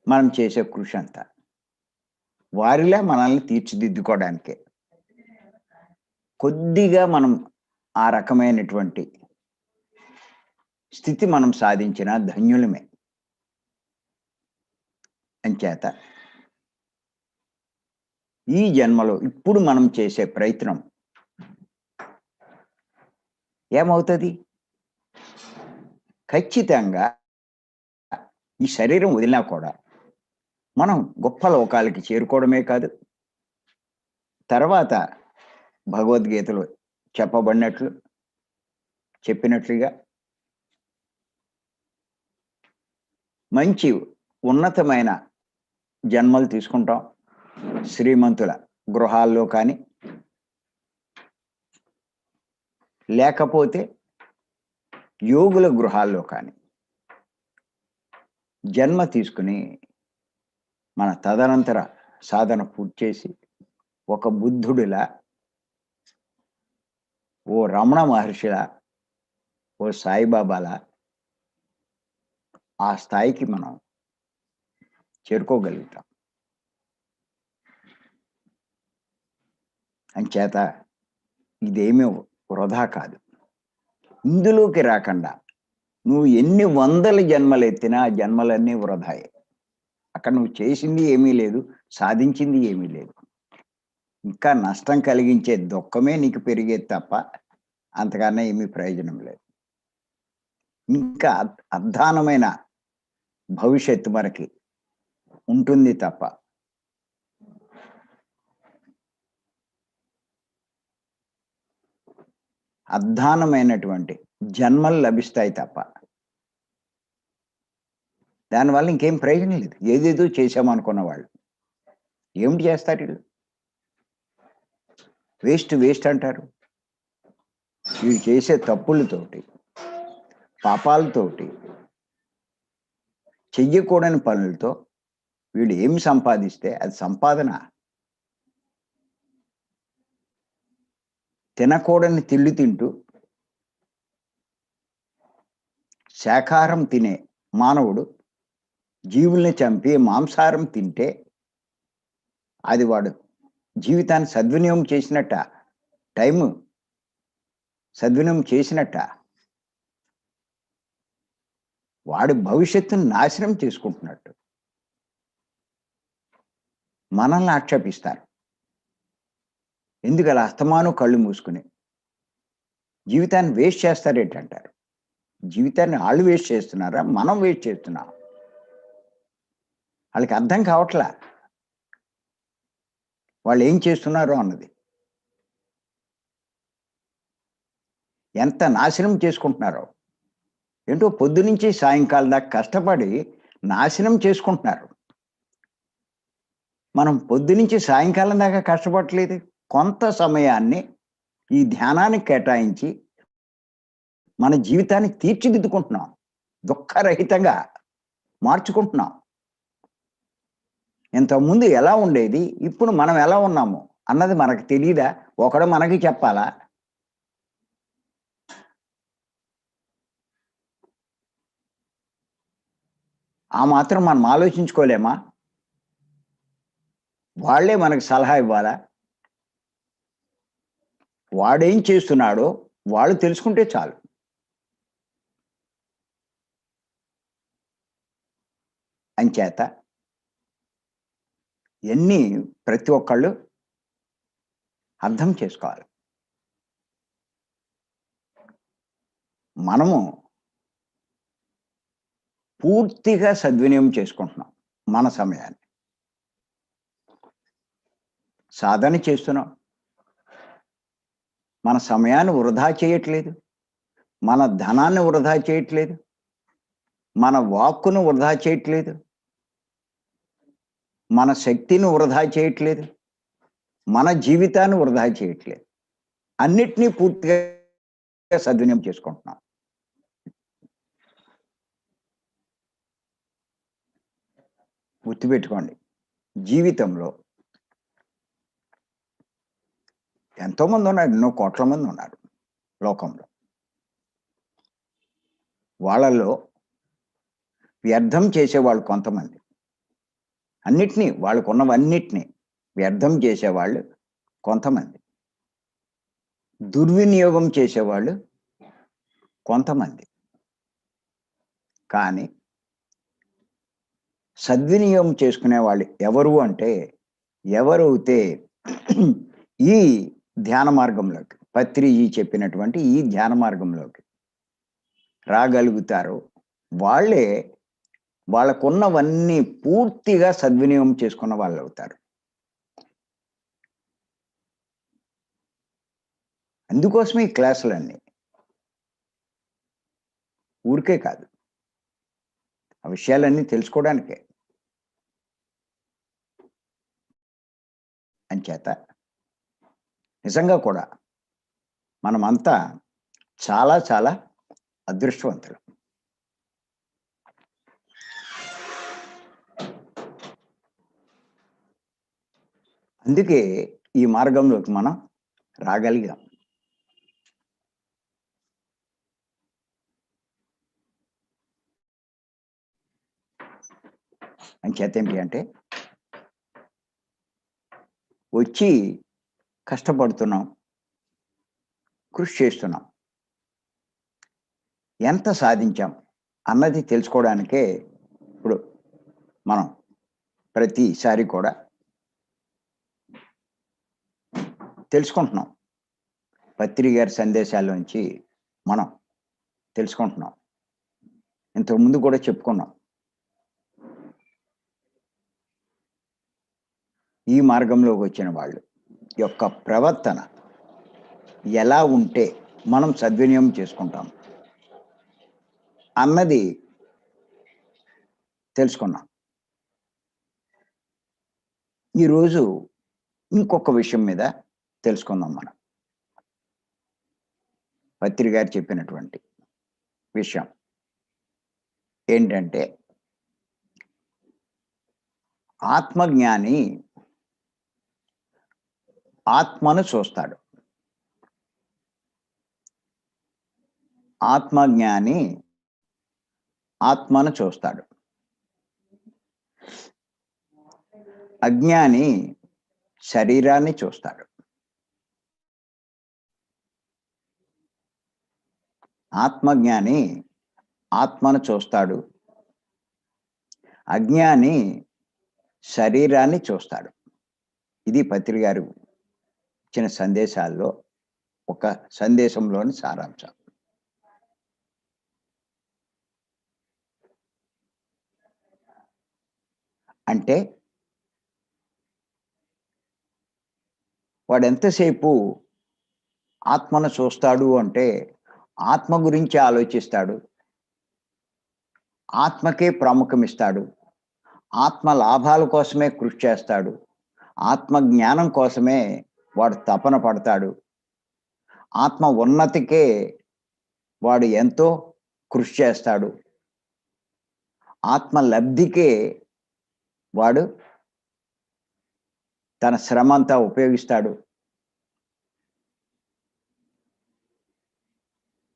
మనం చేసే కృషి అంతా వారిలా మనల్ని తీర్చిదిద్దుకోవడానికే. కొద్దిగా మనం ఆ రకమైనటువంటి స్థితి మనం సాధించిన ధన్యులమే. అంచేత ఈ జన్మలో ఇప్పుడు మనం చేసే ప్రయత్నం ఏమవుతుంది? ఖచ్చితంగా ఈ శరీరం వదిలినా కూడా మనం గొప్ప లోకాలకి చేరుకోవడమే కాదు, తర్వాత భగవద్గీతలో చెప్పినట్లుగా మంచి ఉన్నతమైన జన్మలు తీసుకుంటాం. శ్రీమంతుల గృహాల్లో కానీ, లేకపోతే యోగుల గృహాల్లో కానీ జన్మ తీసుకుని మన తదనంతర సాధన పూర్తి చేసి ఒక బుద్ధుడిలా, ఓ రమణ మహర్షిలా, ఓ సాయిబాబాలా ఆ స్థాయికి మనం చేరుకోగలుగుతాం. అంచేత ఇదేమీ వృధా కాదు. ఇందులోకి రాకుండా నువ్వు ఎన్ని వందల జన్మలు ఎత్తినా ఆ జన్మలన్నీ వృధాయే. అక్కడ నువ్వు చేసింది ఏమీ లేదు, సాధించింది ఏమీ లేదు. ఇంకా నష్టం కలిగించే దుఃఖమే నీకు పెరిగేది తప్ప అంతకన్నా ఏమీ ప్రయోజనం లేదు. ఇంకా అద్దానమైన భవిష్యత్తు మనకి ఉంటుంది తప్ప అద్దానమైనటువంటి జన్మలు లభిస్తాయి తప్ప దానివల్ల ఇంకేం ప్రయోజనం లేదు. ఏదేదో చేశామనుకున్న వాళ్ళు ఏమిటి చేస్తారు? వీళ్ళు వేస్ట్ అంటారు. వీళ్ళు చేసే తప్పులతోటి, పాపాలతోటి, చెయ్యకూడని పనులతో వీళ్ళు ఏమి సంపాదిస్తే అది సంపాదన. తినకూడని తిండి తింటూ శాకాహారం తినే మానవుడు జీవుల్ని చంపి మాంసాహారం తింటే అది వాడు జీవితాన్ని సద్వినియోగం చేసినట్ట, టైము సద్వినియోగం చేసినట్ట, వాడి భవిష్యత్తును నాశనం చేసుకుంటున్నట్టు మనల్ని ఆక్షేపిస్తారు. ఎందుకు అలా అస్తమానం కళ్ళు మూసుకుని జీవితాన్ని వేస్ట్ చేస్తారేంటంటారు. జీవితాన్ని వాళ్ళు వేస్ట్ చేస్తున్నారా, మనం వేస్ట్ చేస్తున్నాం? వాళ్ళకి అర్థం కావట్లా. వాళ్ళు ఏం చేస్తున్నారో అన్నది. ఎంత నాశనం చేసుకుంటున్నారో. ఏంటో పొద్దునుంచి సాయంకాలం దాకా కష్టపడి నాశనం చేసుకుంటున్నారు. మనం పొద్దునుంచి సాయంకాలం దాకా కష్టపడట్లేదు. కొంత సమయాన్ని ఈ ధ్యానానికి కేటాయించి మన జీవితాన్ని తీర్చిదిద్దుకుంటున్నాం. దుఃఖరహితంగా మార్చుకుంటున్నాం. ఇంతకుముందు ఎలా ఉండేది? ఇప్పుడు మనం ఎలా ఉన్నాము? అన్నది మనకు తెలీదా? ఒకడు మనకి చెప్పాలా? ఆ మాత్రం మనం ఆలోచించుకోలేమా? వాళ్ళే మనకు సలహా ఇవ్వాలా? వాడేం చేస్తున్నాడో వాళ్ళు తెలుసుకుంటే చాలు. అంచేత ఇయన్నీ ప్రతి ఒక్కళ్ళు అర్థం చేసుకోవాలి. మనము పూర్తిగా సద్వినియోగం చేసుకుంటున్నాం మన సమయాన్ని. సాధన చేస్తున్నాం. మన సమయాన్ని వృధా చేయట్లేదు. మన ధనాన్ని వృధా చేయట్లేదు. మన వాక్కును వృధా చేయట్లేదు. మన శక్తిని వృధా చేయట్లేదు. మన జీవితాన్ని వృధా చేయట్లేదు. అన్నిటినీ పూర్తిగా సద్వినియోగం చేసుకుంటున్నాం. గుర్తుపెట్టుకోండి. జీవితంలో ఎంతోమంది ఉన్నారు. ఎన్నో కోట్ల మంది ఉన్నారు లోకంలో. వాళ్ళలో వ్యర్థం చేసేవాళ్ళు కొంతమంది. అన్నిటినీ వాళ్ళకున్నవన్నిటిని వ్యర్థం చేసేవాళ్ళు కొంతమంది. దుర్వినియోగం చేసేవాళ్ళు కొంతమంది. కానీ సద్వినియోగం చేసుకునేవాళ్ళు ఎవరు అంటే, ఎవరైతే ఈ ధ్యాన మార్గంలోకి, పత్రిజీ చెప్పినటువంటి ఈ ధ్యాన మార్గంలోకి రాగలుగుతారో వాళ్ళే వాళ్ళకున్నవన్నీ పూర్తిగా సద్వినియోగం చేసుకున్న వాళ్ళవుతారు. అందుకోసమే ఈ క్లాసులన్నీ. ఊరికే కాదు. ఆ విషయాలన్నీ తెలుసుకోవడానికే. అంచేత నిజంగా కూడా మనమంతా చాలా చాలా అదృష్టవంతులం. అందుకే ఈ మార్గంలోకి మనం రాగలిగాం. అంచేతేంటి అంటే వచ్చి కష్టపడుతున్నాం. కృషి చేస్తున్నాం. ఎంత సాధించాం అన్నది తెలుసుకోవడానికే ఇప్పుడు మనం ప్రతిసారి కూడా తెలుసుకుంటున్నాం. పత్రి గారి సందేశాల్లోంచి మనం తెలుసుకుంటున్నాం. ఇంతకుముందు కూడా చెప్పుకున్నాం. ఈ మార్గంలోకి వచ్చిన వాళ్ళు యొక్క ప్రవర్తన ఎలా ఉంటే మనం సద్వినియోగం చేసుకుంటాం అన్నది తెలుసుకున్నాం. ఈరోజు ఇంకొక విషయం మీద తెలుసుకుందాం మనం. పత్రి గారు చెప్పినటువంటి విషయం ఏంటంటే, ఆత్మజ్ఞాని ఆత్మను చూస్తాడు. ఆత్మజ్ఞాని ఆత్మను చూస్తాడు. అజ్ఞాని శరీరాన్ని చూస్తాడు. ఆత్మజ్ఞాని ఆత్మను చూస్తాడు. అజ్ఞాని శరీరాన్ని చూస్తాడు. ఇది పత్రి గారు ఇచ్చిన సందేశాల్లో ఒక సందేశంలోని సారాంశం. అంటే వాడు ఎంతసేపు ఆత్మను చూస్తాడు అంటే, ఆత్మ గురించి ఆలోచిస్తాడు. ఆత్మకే ప్రాముఖ్యమిస్తాడు. ఆత్మ లాభాల కోసమే కృషి చేస్తాడు. ఆత్మ జ్ఞానం కోసమే వాడు తపన పడతాడు. ఆత్మ ఉన్నతికే వాడు ఎంతో కృషి చేస్తాడు. ఆత్మ లబ్ధికే వాడు తన శ్రమంతా ఉపయోగిస్తాడు.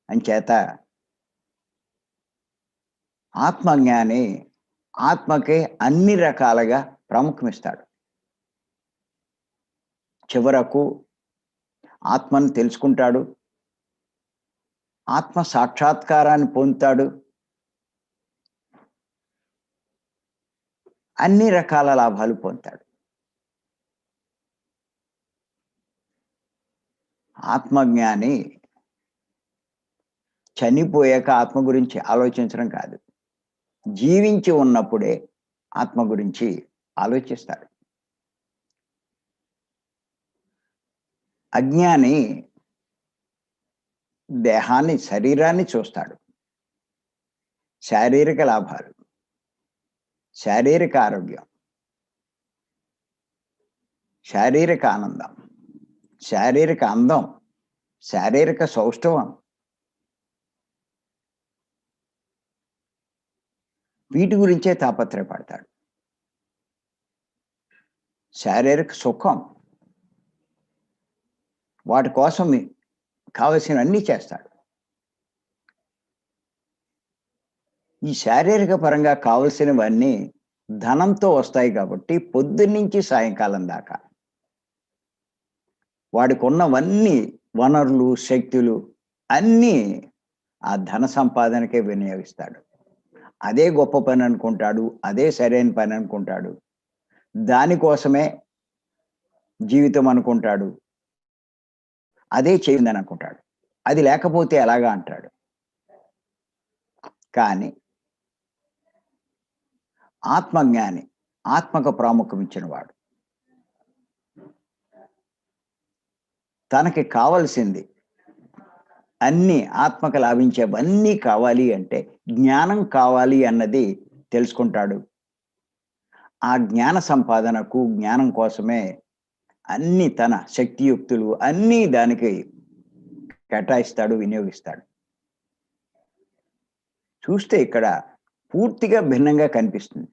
అంచేత ఆత్మజ్ఞాని ఆత్మకే అన్ని రకాలుగా ప్రాముఖ్యమిస్తాడు. చివరకు ఆత్మను తెలుసుకుంటాడు. ఆత్మ సాక్షాత్కారాన్ని పొందుతాడు. అన్ని రకాల లాభాలు పొందుతాడు. ఆత్మజ్ఞాని చనిపోయాక ఆత్మ గురించి ఆలోచించడం కాదు, జీవించి ఉన్నప్పుడే ఆత్మ గురించి ఆలోచిస్తాడు. అజ్ఞాని దేహాన్ని, శరీరాన్ని చూస్తాడు. శారీరక లాభాలు, శారీరక ఆరోగ్యం, శారీరక ఆనందం, శారీరక అందం, శారీరక సౌష్ఠవం, వీటి గురించే తాపత్రయపడతాడు. శారీరక సుఖం, వాటి కోసం కావలసినవన్నీ చేస్తాడు. ఈ శారీరక పరంగా కావలసినవన్నీ ధనంతో వస్తాయి కాబట్టి పొద్దున్నుంచి సాయంకాలం దాకా వాడికి ఉన్నవన్నీ వనరులు, శక్తులు అన్నీ ఆ ధన సంపాదనకే వినియోగిస్తాడు. అదే గొప్ప పని అనుకుంటాడు, అదే సరైన పని అనుకుంటాడు, దానికోసమే జీవితం అనుకుంటాడు, అదే చేయిందని అనుకుంటాడు. అది లేకపోతే ఎలాగా అంటాడు. కానీ ఆత్మజ్ఞాని ఆత్మకు ప్రాముఖ్యం ఇచ్చినవాడు. తనకి కావలసింది అన్నీ, ఆత్మకు లాభించేవన్నీ కావాలి అంటే జ్ఞానం కావాలి అన్నది తెలుసుకుంటాడు. ఆ జ్ఞాన సంపాదనకు, జ్ఞానం కోసమే అన్ని తన శక్తియుక్తులు అన్నీ దానికి కేటాయిస్తాడు, వినియోగిస్తాడు. చూస్తే ఇక్కడ పూర్తిగా భిన్నంగా కనిపిస్తుంది.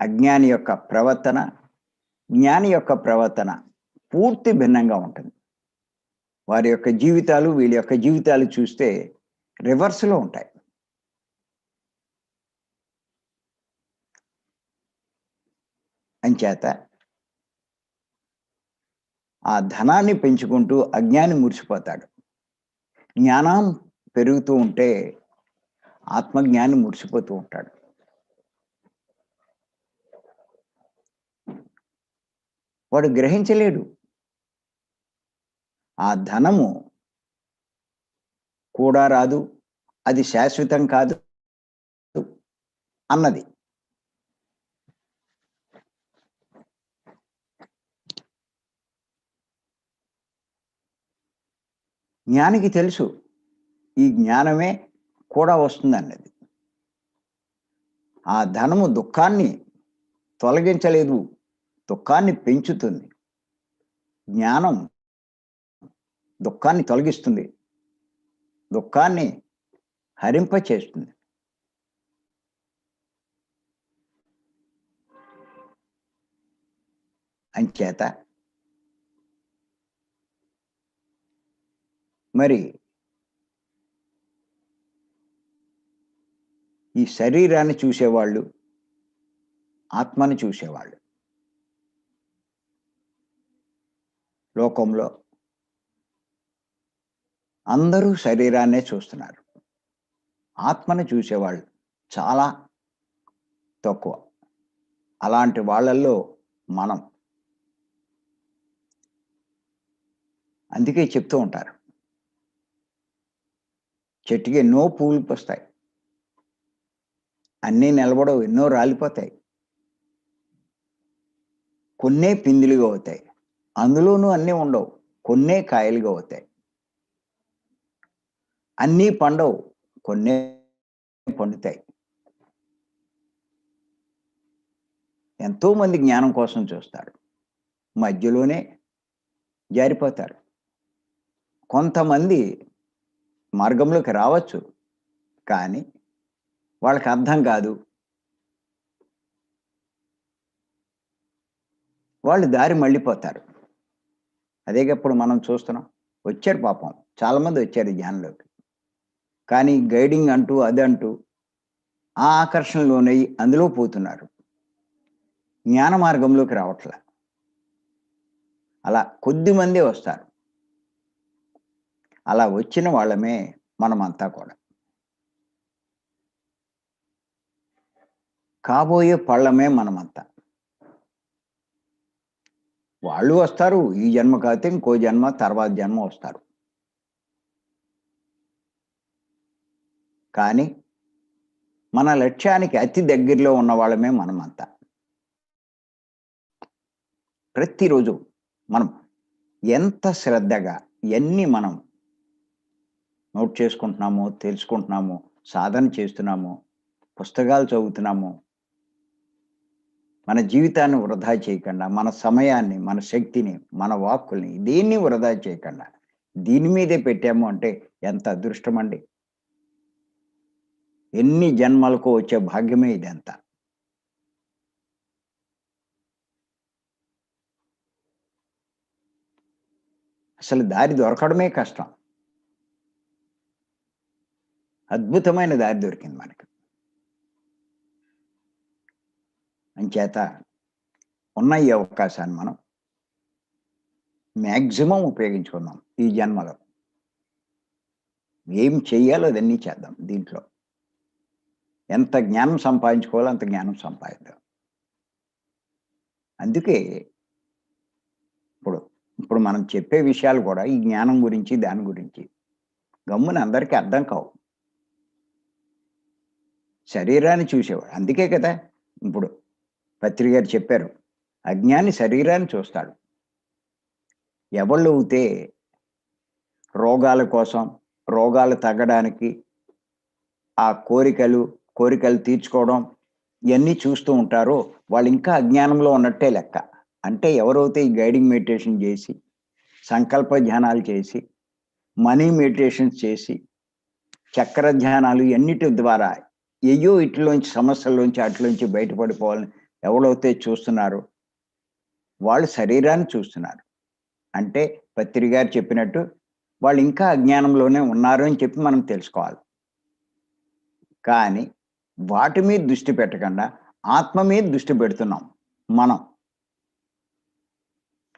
అజ్ఞాని యొక్క ప్రవర్తన, జ్ఞాని యొక్క ప్రవర్తన పూర్తి భిన్నంగా ఉంటుంది. వారి యొక్క జీవితాలు, వీళ్ళ యొక్క జీవితాలు చూస్తే రివర్స్లో ఉంటాయి. అంచేత ఆ ధనాన్ని పెంచుకుంటూ అజ్ఞాని మురిసిపోతాడు. జ్ఞానం పెరుగుతూ ఉంటే ఆత్మజ్ఞాని మురిసిపోతూ ఉంటాడు. వాడు గ్రహించలేడు. ఆ ధనము కూడా రాదు, అది శాశ్వతం కాదు అన్నది. జ్ఞానికి తెలుసు ఈ జ్ఞానమే కూడా వస్తుందన్నది. ఆ ధనము దుఃఖాన్ని తొలగించలేదు, దుఃఖాన్ని పెంచుతుంది. జ్ఞానం దుఃఖాన్ని తొలగిస్తుంది, దుఃఖాన్ని హరింపచేస్తుంది. అంచేత మరి ఈ శరీరాన్ని చూసేవాళ్ళు, ఆత్మని చూసేవాళ్ళు లోకంలో అందరూ శరీరాన్నే చూస్తున్నారు. ఆత్మని చూసేవాళ్ళు చాలా తక్కువ. అలాంటి వాళ్ళల్లో మనం. అందుకే చెప్తూ ఉంటారు, చెట్టుకి ఎన్నో పూలు పూస్తాయి, అన్నీ నిలబడవు, ఎన్నో రాలిపోతాయి, కొన్నే పిందులుగా అవుతాయి. అందులోనూ అన్నీ ఉండవు. కొన్నే కాయలుగా అవుతాయి. అన్నీ పండవు. కొన్నే పండుతాయి. ఎంతోమంది జ్ఞానం కోసం చూస్తారు. మధ్యలోనే జారిపోతారు. కొంతమంది మార్గంలోకి రావచ్చు. కానీ వాళ్ళకి అర్థం కాదు. వాళ్ళు దారి మళ్ళిపోతారు. అదేగా ఇప్పుడు మనం చూస్తున్నాం. వచ్చారు పాపం. చాలామంది వచ్చారు ఈ జ్ఞానంలోకి. కానీ గైడింగ్ అంటూ, అదంటూ ఆ ఆకర్షణకు లోనయ్యి అందులో పోతున్నారు. జ్ఞాన మార్గంలోకి రావట్లా. అలా కొద్దిమందే వస్తారు. అలా వచ్చిన వాళ్ళమే మనమంతా కూడా. కాబోయే పళ్ళమే మనమంతా. వాళ్ళు వస్తారు. ఈ జన్మ కాతే ఇంకో జన్మ, తర్వాత జన్మ వస్తారు. కానీ మన లక్ష్యానికి అతి దగ్గరలో ఉన్న వాళ్ళమే మనమంతా. ప్రతిరోజు మనం ఎంత శ్రద్ధగా ఇయన్నీ మనం నోట్ చేసుకుంటున్నామో, తెలుసుకుంటున్నామో, సాధన చేస్తున్నామో, పుస్తకాలు చదువుతున్నామో, మన జీవితాన్ని వృధా చేయకుండా, మన సమయాన్ని, మన శక్తిని, మన వాక్కుల్ని దేన్ని వృధా చేయకుండా దీని మీదే పెట్టాము అంటే ఎంత అదృష్టమండి. ఎన్ని జన్మలకో వచ్చే భాగ్యమే ఇదంతా. అసలు దారి దొరకడమే కష్టం. అద్భుతమైన దారి దొరికింది మనకి. అంచేత ఉన్న ఈ అవకాశాన్ని మనం మాక్సిమం ఉపయోగించుకుందాం ఈ జన్మలో. ఏం చెయ్యాలో అదన్నీ చేద్దాం దీంట్లో. ఎంత జ్ఞానం సంపాదించుకోవాలో అంత జ్ఞానం సంపాదిద్దాం. అందుకే ఇప్పుడు ఇప్పుడు మనం చెప్పే విషయాలు కూడా ఈ జ్ఞానం గురించి, దాని గురించి గమ్మున అందరికీ అర్థం కావు. శరీరాన్ని చూసేవాడు. అందుకే కదా ఇప్పుడు పత్రి గారు చెప్పారు. అజ్ఞాని శరీరాన్ని చూస్తాడు. ఎవళ్ళైతే రోగాల కోసం, రోగాలు తగ్గడానికి ఆ కోరికలు తీర్చుకోవడం ఇయన్నీ చూస్తూ ఉంటారో వాళ్ళు ఇంకా అజ్ఞానంలో ఉన్నట్టే లెక్క. అంటే ఎవరైతే ఈ గైడింగ్ మెడిటేషన్ చేసి, సంకల్ప ధ్యానాలు చేసి, మనీ మెడిటేషన్స్ చేసి, చక్ర ధ్యానాలు ఇయన్నిటి ద్వారా ఇటిలోంచి సమస్యల్లోంచి అట్లోంచి బయటపడిపోవాలని ఎవరైతే చూస్తున్నారో వాళ్ళు శరీరాన్ని చూస్తున్నారు. అంటే పత్రి గారు చెప్పినట్టు వాళ్ళు ఇంకా అజ్ఞానంలోనే ఉన్నారు అని చెప్పి మనం తెలుసుకోవాలి. కానీ వాటి మీద దృష్టి పెట్టకుండా ఆత్మ మీద దృష్టి పెడుతున్నాం మనం.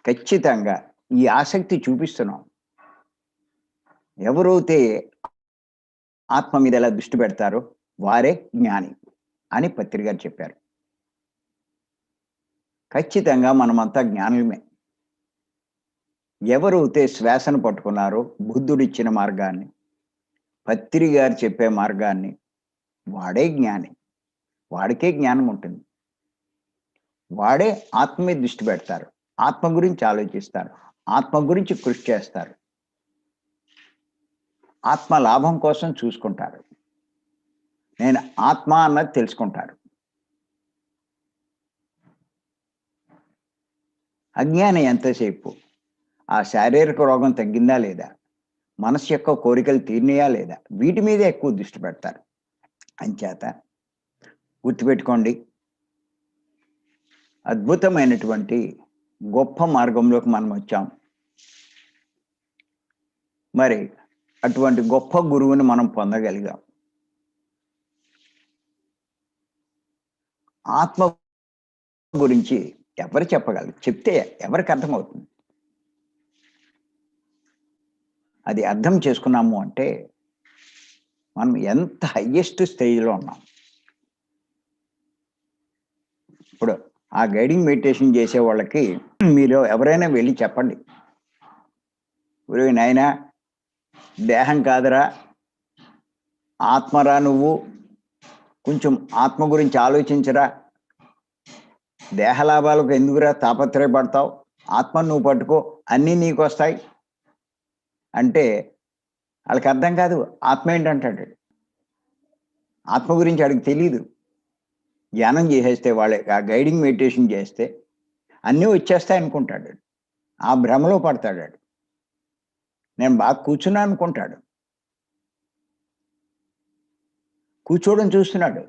ఖచ్చితంగా ఈ ఆసక్తి చూపిస్తున్నాం. ఎవరైతే ఆత్మ మీద ఎలా దృష్టి పెడతారో వారే జ్ఞాని అని పత్రి గారు చెప్పారు. ఖచ్చితంగా మనమంతా జ్ఞానులమే. ఎవరైతే శ్వాసను పట్టుకున్నారో బుద్ధుడిచ్చిన మార్గాన్ని, పత్రి గారు చెప్పే మార్గాన్ని వాడే జ్ఞాని. వాడికే జ్ఞానం ఉంటుంది. వాడే ఆత్మ మీద దృష్టి పెడతారు. ఆత్మ గురించి ఆలోచిస్తారు. ఆత్మ గురించి కృషి చేస్తారు. ఆత్మ లాభం కోసం చూసుకుంటారు. నేను ఆత్మ అన్నది తెలుసుకుంటారు. అజ్ఞాని ఎంతసేపు ఆ శారీరక రోగం తగ్గిందా లేదా, మనసు యొక్క కోరికలు తీరినాయా లేదా, వీటి మీదే ఎక్కువ దృష్టి పెడతారు. అంచేత గుర్తుపెట్టుకోండి, అద్భుతమైనటువంటి గొప్ప మార్గంలోకి మనం వచ్చాం. మరి అటువంటి గొప్ప గురువుని మనం పొందగలిగాం. ఆత్మ గురించి ఎవరు చెప్పగలరు? చెప్తే ఎవరికి అర్థమవుతుంది? అది అర్థం చేసుకున్నాము అంటే మనం ఎంత హయ్యెస్ట్ స్టేజ్లో ఉన్నాం. ఇప్పుడు ఆ గైడింగ్ మెడిటేషన్ చేసే వాళ్ళకి మీరు ఎవరైనా వెళ్ళి చెప్పండి, ఒరేయ్ నాయనా, దేహం కాదురా, ఆత్మరా నువ్వు, కొంచెం ఆత్మ గురించి ఆలోచించరా, దేహ లాభాలకు ఎందుకురా తాపత్రయపడతావు ఆత్మను నువ్వు పట్టుకో, అన్నీ నీకొస్తాయి అంటే వాళ్ళకి అర్థం కాదు. ఆత్మ ఏంటంటాడు. ఆత్మ గురించి ఆడికి తెలీదు. ధ్యానం చేసేస్తే వాళ్ళే ఆ గైడింగ్ మెడిటేషన్ చేస్తే అన్నీ వచ్చేస్తాయి అనుకుంటాడు. ఆ భ్రమలో పడతాడాడు. నేను బాగా కూర్చున్నా అనుకుంటాడు. కూర్చోవడం చూస్తున్నాడు.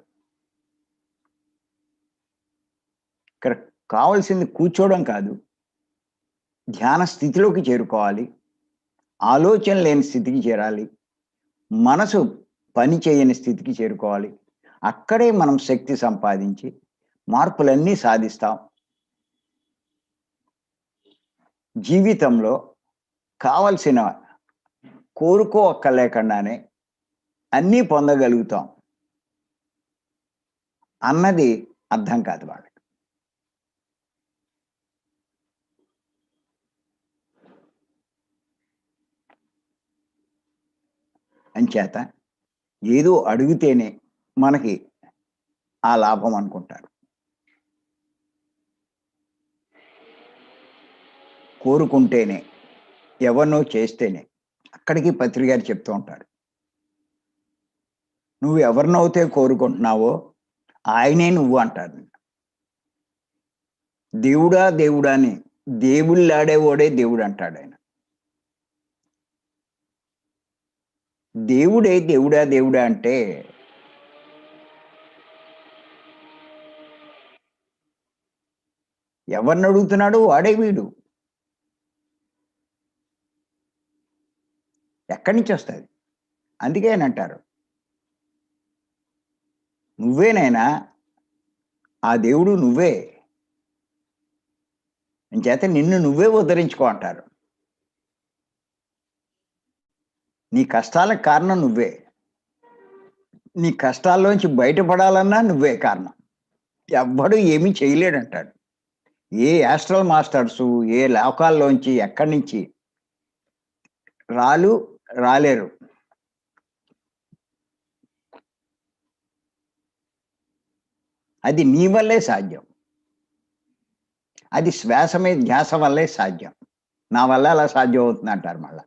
ఇక్కడ కావాల్సింది కూర్చోవడం కాదు. ధ్యాన స్థితిలోకి చేరుకోవాలి. ఆలోచన లేని స్థితికి చేరాలి. మనసు పని చేయని స్థితికి చేరుకోవాలి. అక్కడే మనం శక్తి సంపాదించి మార్పులన్నీ సాధిస్తాం. జీవితంలో కావలసిన కోరుకోక్కర్లేకుండానే అన్నీ పొందగలుగుతాం అన్నది అర్థం కాదు వాళ్ళకి. అంచేత ఏదో అడిగితేనే మనకి ఆ లాభం అనుకుంటారు. కోరుకుంటేనే, ఎవరినో చేస్తేనే. అక్కడికి పత్రి గారు చెప్తూ ఉంటారు. నువ్వు ఎవరినైతే కోరుకుంటున్నావో ఆయనే నువ్వు అంటారు. దేవుడా దేవుడా అని దేవుళ్ళాడేవాడే దేవుడు అంటాడు ఆయన. దేవుడే దేవుడా దేవుడా అంటే ఎవరిని అడుగుతున్నాడు వాడే వీడు. ఎక్కడి నుంచి వస్తుంది? అందుకే ఆయన అంటారు, నువ్వేనైనా ఆ దేవుడు నువ్వే. చేత నిన్ను నువ్వే ఉద్ధరించుకో అంటారు. నీ కష్టాలకు కారణం నువ్వే. నీ కష్టాల్లోంచి బయటపడాలన్నా నువ్వే కారణం. ఎవ్వడు ఏమీ చేయలేడంటాడు. ఏ యాస్ట్రల్ మాస్టర్సు ఏ లోకాల్లోంచి ఎక్కడి నుంచి రాలేరు. అది నీ వల్లే సాధ్యం. అది శ్వాస మీద ధ్యాస వల్లే సాధ్యం. నా వల్ల అలా సాధ్యం అవుతుంది అంటారు మళ్ళా.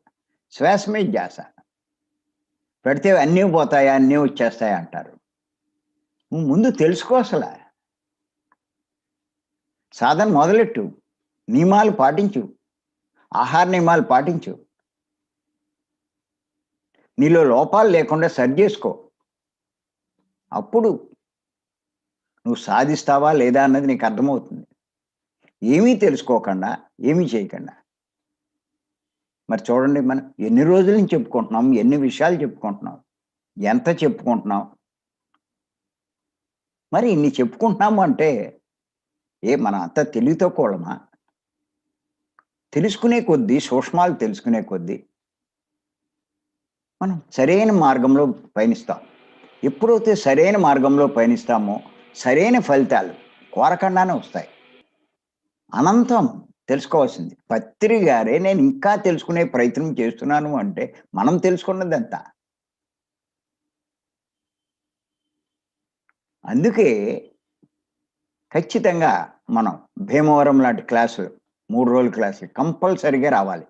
శ్వాస మీద ధ్యాస పెడితే అన్నీ పోతాయా, అన్నీ వచ్చేస్తాయా అంటారు. నువ్వు ముందు తెలుసుకో అసలు. సాధన మొదలెట్టు. నియమాలు పాటించు. ఆహార నియమాలు పాటించు. నీలో లోపాలు లేకుండా సరి చేసుకో. అప్పుడు నువ్వు సాధిస్తావా లేదా అన్నది నీకు అర్థమవుతుంది. ఏమీ తెలుసుకోకుండా, ఏమీ చేయకుండా. మరి చూడండి మనం ఎన్ని రోజుల నుంచి చెప్పుకుంటున్నాం, ఎన్ని విషయాలు చెప్పుకుంటున్నాం, ఎంత చెప్పుకుంటున్నాం. మరి ఇన్ని చెప్పుకుంటున్నాము అంటే మనం అంత తెలివి తక్కువోళ్ళమా? తెలుసుకునే కొద్దీ, సూక్ష్మాలు తెలుసుకునే కొద్దీ మనం సరైన మార్గంలో పయనిస్తాం. ఎప్పుడైతే సరైన మార్గంలో పయనిస్తామో సరైన ఫలితాలు కోరకుండానే వస్తాయి. అనంతం తెలుసుకోవాల్సింది. పత్రి గారే నేను ఇంకా తెలుసుకునే ప్రయత్నం చేస్తున్నాను అంటే మనం తెలుసుకున్నదంతా. అందుకే ఖచ్చితంగా మనం భీమవరం లాంటి క్లాసులు 3 రోజుల క్లాసులు కంపల్సరీగా రావాలి.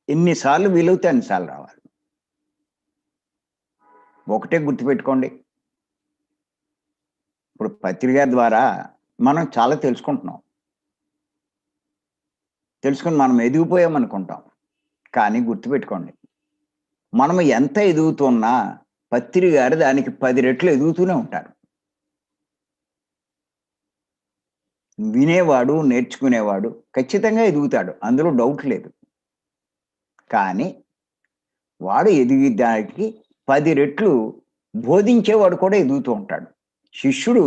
ఎన్నిసార్లు వీలవుతే అన్నిసార్లు రావాలి. ఒకటే గుర్తుపెట్టుకోండి. ఇప్పుడు పత్రిక ద్వారా మనం చాలా తెలుసుకుంటున్నాం. తెలుసుకొని మనం ఎదిగిపోయామనుకుంటాం. కానీ గుర్తుపెట్టుకోండి. మనం ఎంత ఎదుగుతున్నా పత్రి గారు దానికి 10 రెట్లు ఎదుగుతూనే ఉంటారు. వినేవాడు, నేర్చుకునేవాడు ఖచ్చితంగా ఎదుగుతాడు. అందులో డౌట్ లేదు. కానీ వాడు ఎదిగడానికి 10 రెట్లు బోధించేవాడు కూడా ఎదుగుతూ ఉంటాడు. శిష్యుడు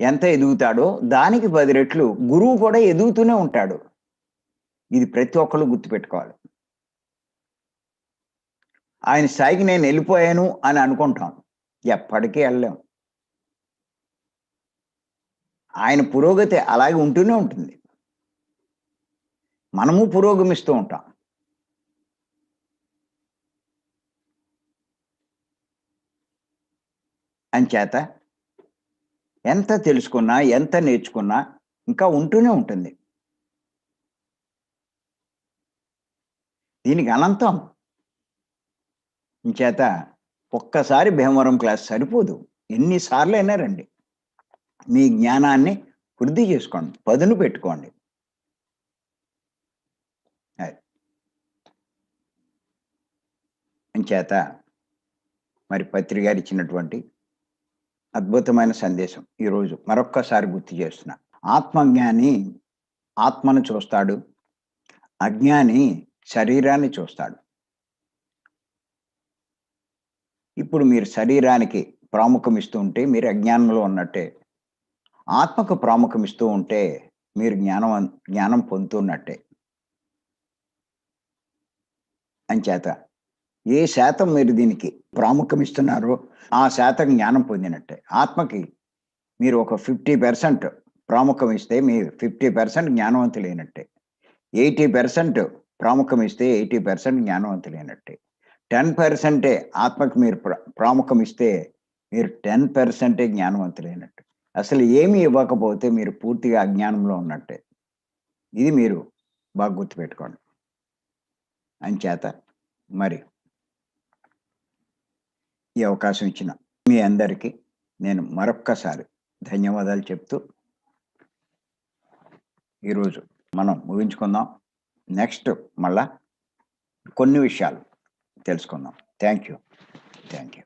ఎంత ఎదుగుతాడో దానికి 10 రెట్లు గురువు కూడా ఎదుగుతూనే ఉంటాడు. ఇది ప్రతి ఒక్కళ్ళు గుర్తుపెట్టుకోవాలి. ఆయన స్థాయికి నేను వెళ్ళిపోయాను అని అనుకుంటాం. ఎప్పటికీ వెళ్ళలేం. ఆయన పురోగతి అలాగే ఉంటూనే ఉంటుంది. మనము పురోగమిస్తూ ఉంటాం. అంచేత ఎంత తెలుసుకున్నా, ఎంత నేర్చుకున్నా ఇంకా ఉంటూనే ఉంటుంది. దీనికి అనంతం. ఇంచేత ఒక్కసారి భీమవరం క్లాస్ సరిపోదు. ఎన్ని సార్లైనా రండి. మీ జ్ఞానాన్ని వృద్ధి చేసుకోండి. పదును పెట్టుకోండి. అది. ఇంచేత మరి పత్రి గారు ఇచ్చినటువంటి అద్భుతమైన సందేశం ఈరోజు మరొక్కసారి గుర్తు చేస్తున్నా. ఆత్మజ్ఞాని ఆత్మను చూస్తాడు. అజ్ఞాని శరీరాన్ని చూస్తాడు. ఇప్పుడు మీరు శరీరానికి ప్రాముఖ్యం ఇస్తూ ఉంటే మీరు అజ్ఞానంలో ఉన్నట్టే. ఆత్మకు ప్రాముఖ్యం ఇస్తూ ఉంటే మీరు జ్ఞానం పొందుతున్నట్టే. అంచేత ఏ శాతం మీరు దీనికి ప్రాముఖ్యం ఇస్తున్నారో ఆ శాతం జ్ఞానం పొందినట్టే. ఆత్మకి మీరు ఒక 50% ప్రాముఖ్యం ఇస్తే మీరు 50% జ్ఞానవంతులైనట్టే. 80% ప్రాముఖ్యం ఇస్తే 80% జ్ఞానవంతులైనట్టే. 10% ఆత్మకు మీరు ప్రాముఖ్యం ఇస్తే మీరు 10% జ్ఞానవంతులైనట్టు. అసలు ఏమి ఇవ్వకపోతే మీరు పూర్తిగా అజ్ఞానంలో ఉన్నట్టే. ఇది మీరు బాగా గుర్తుపెట్టుకోండి. అంచేత మరి ఈ అవకాశం ఇచ్చిన మీ అందరికీ నేను మరొక్కసారి ధన్యవాదాలు చెప్తూ ఈరోజు మనం ముగించుకుందాం. నెక్స్ట్ మళ్ళా కొన్ని విషయాలు తెలుసుకుందాం. Thank you. Thank you.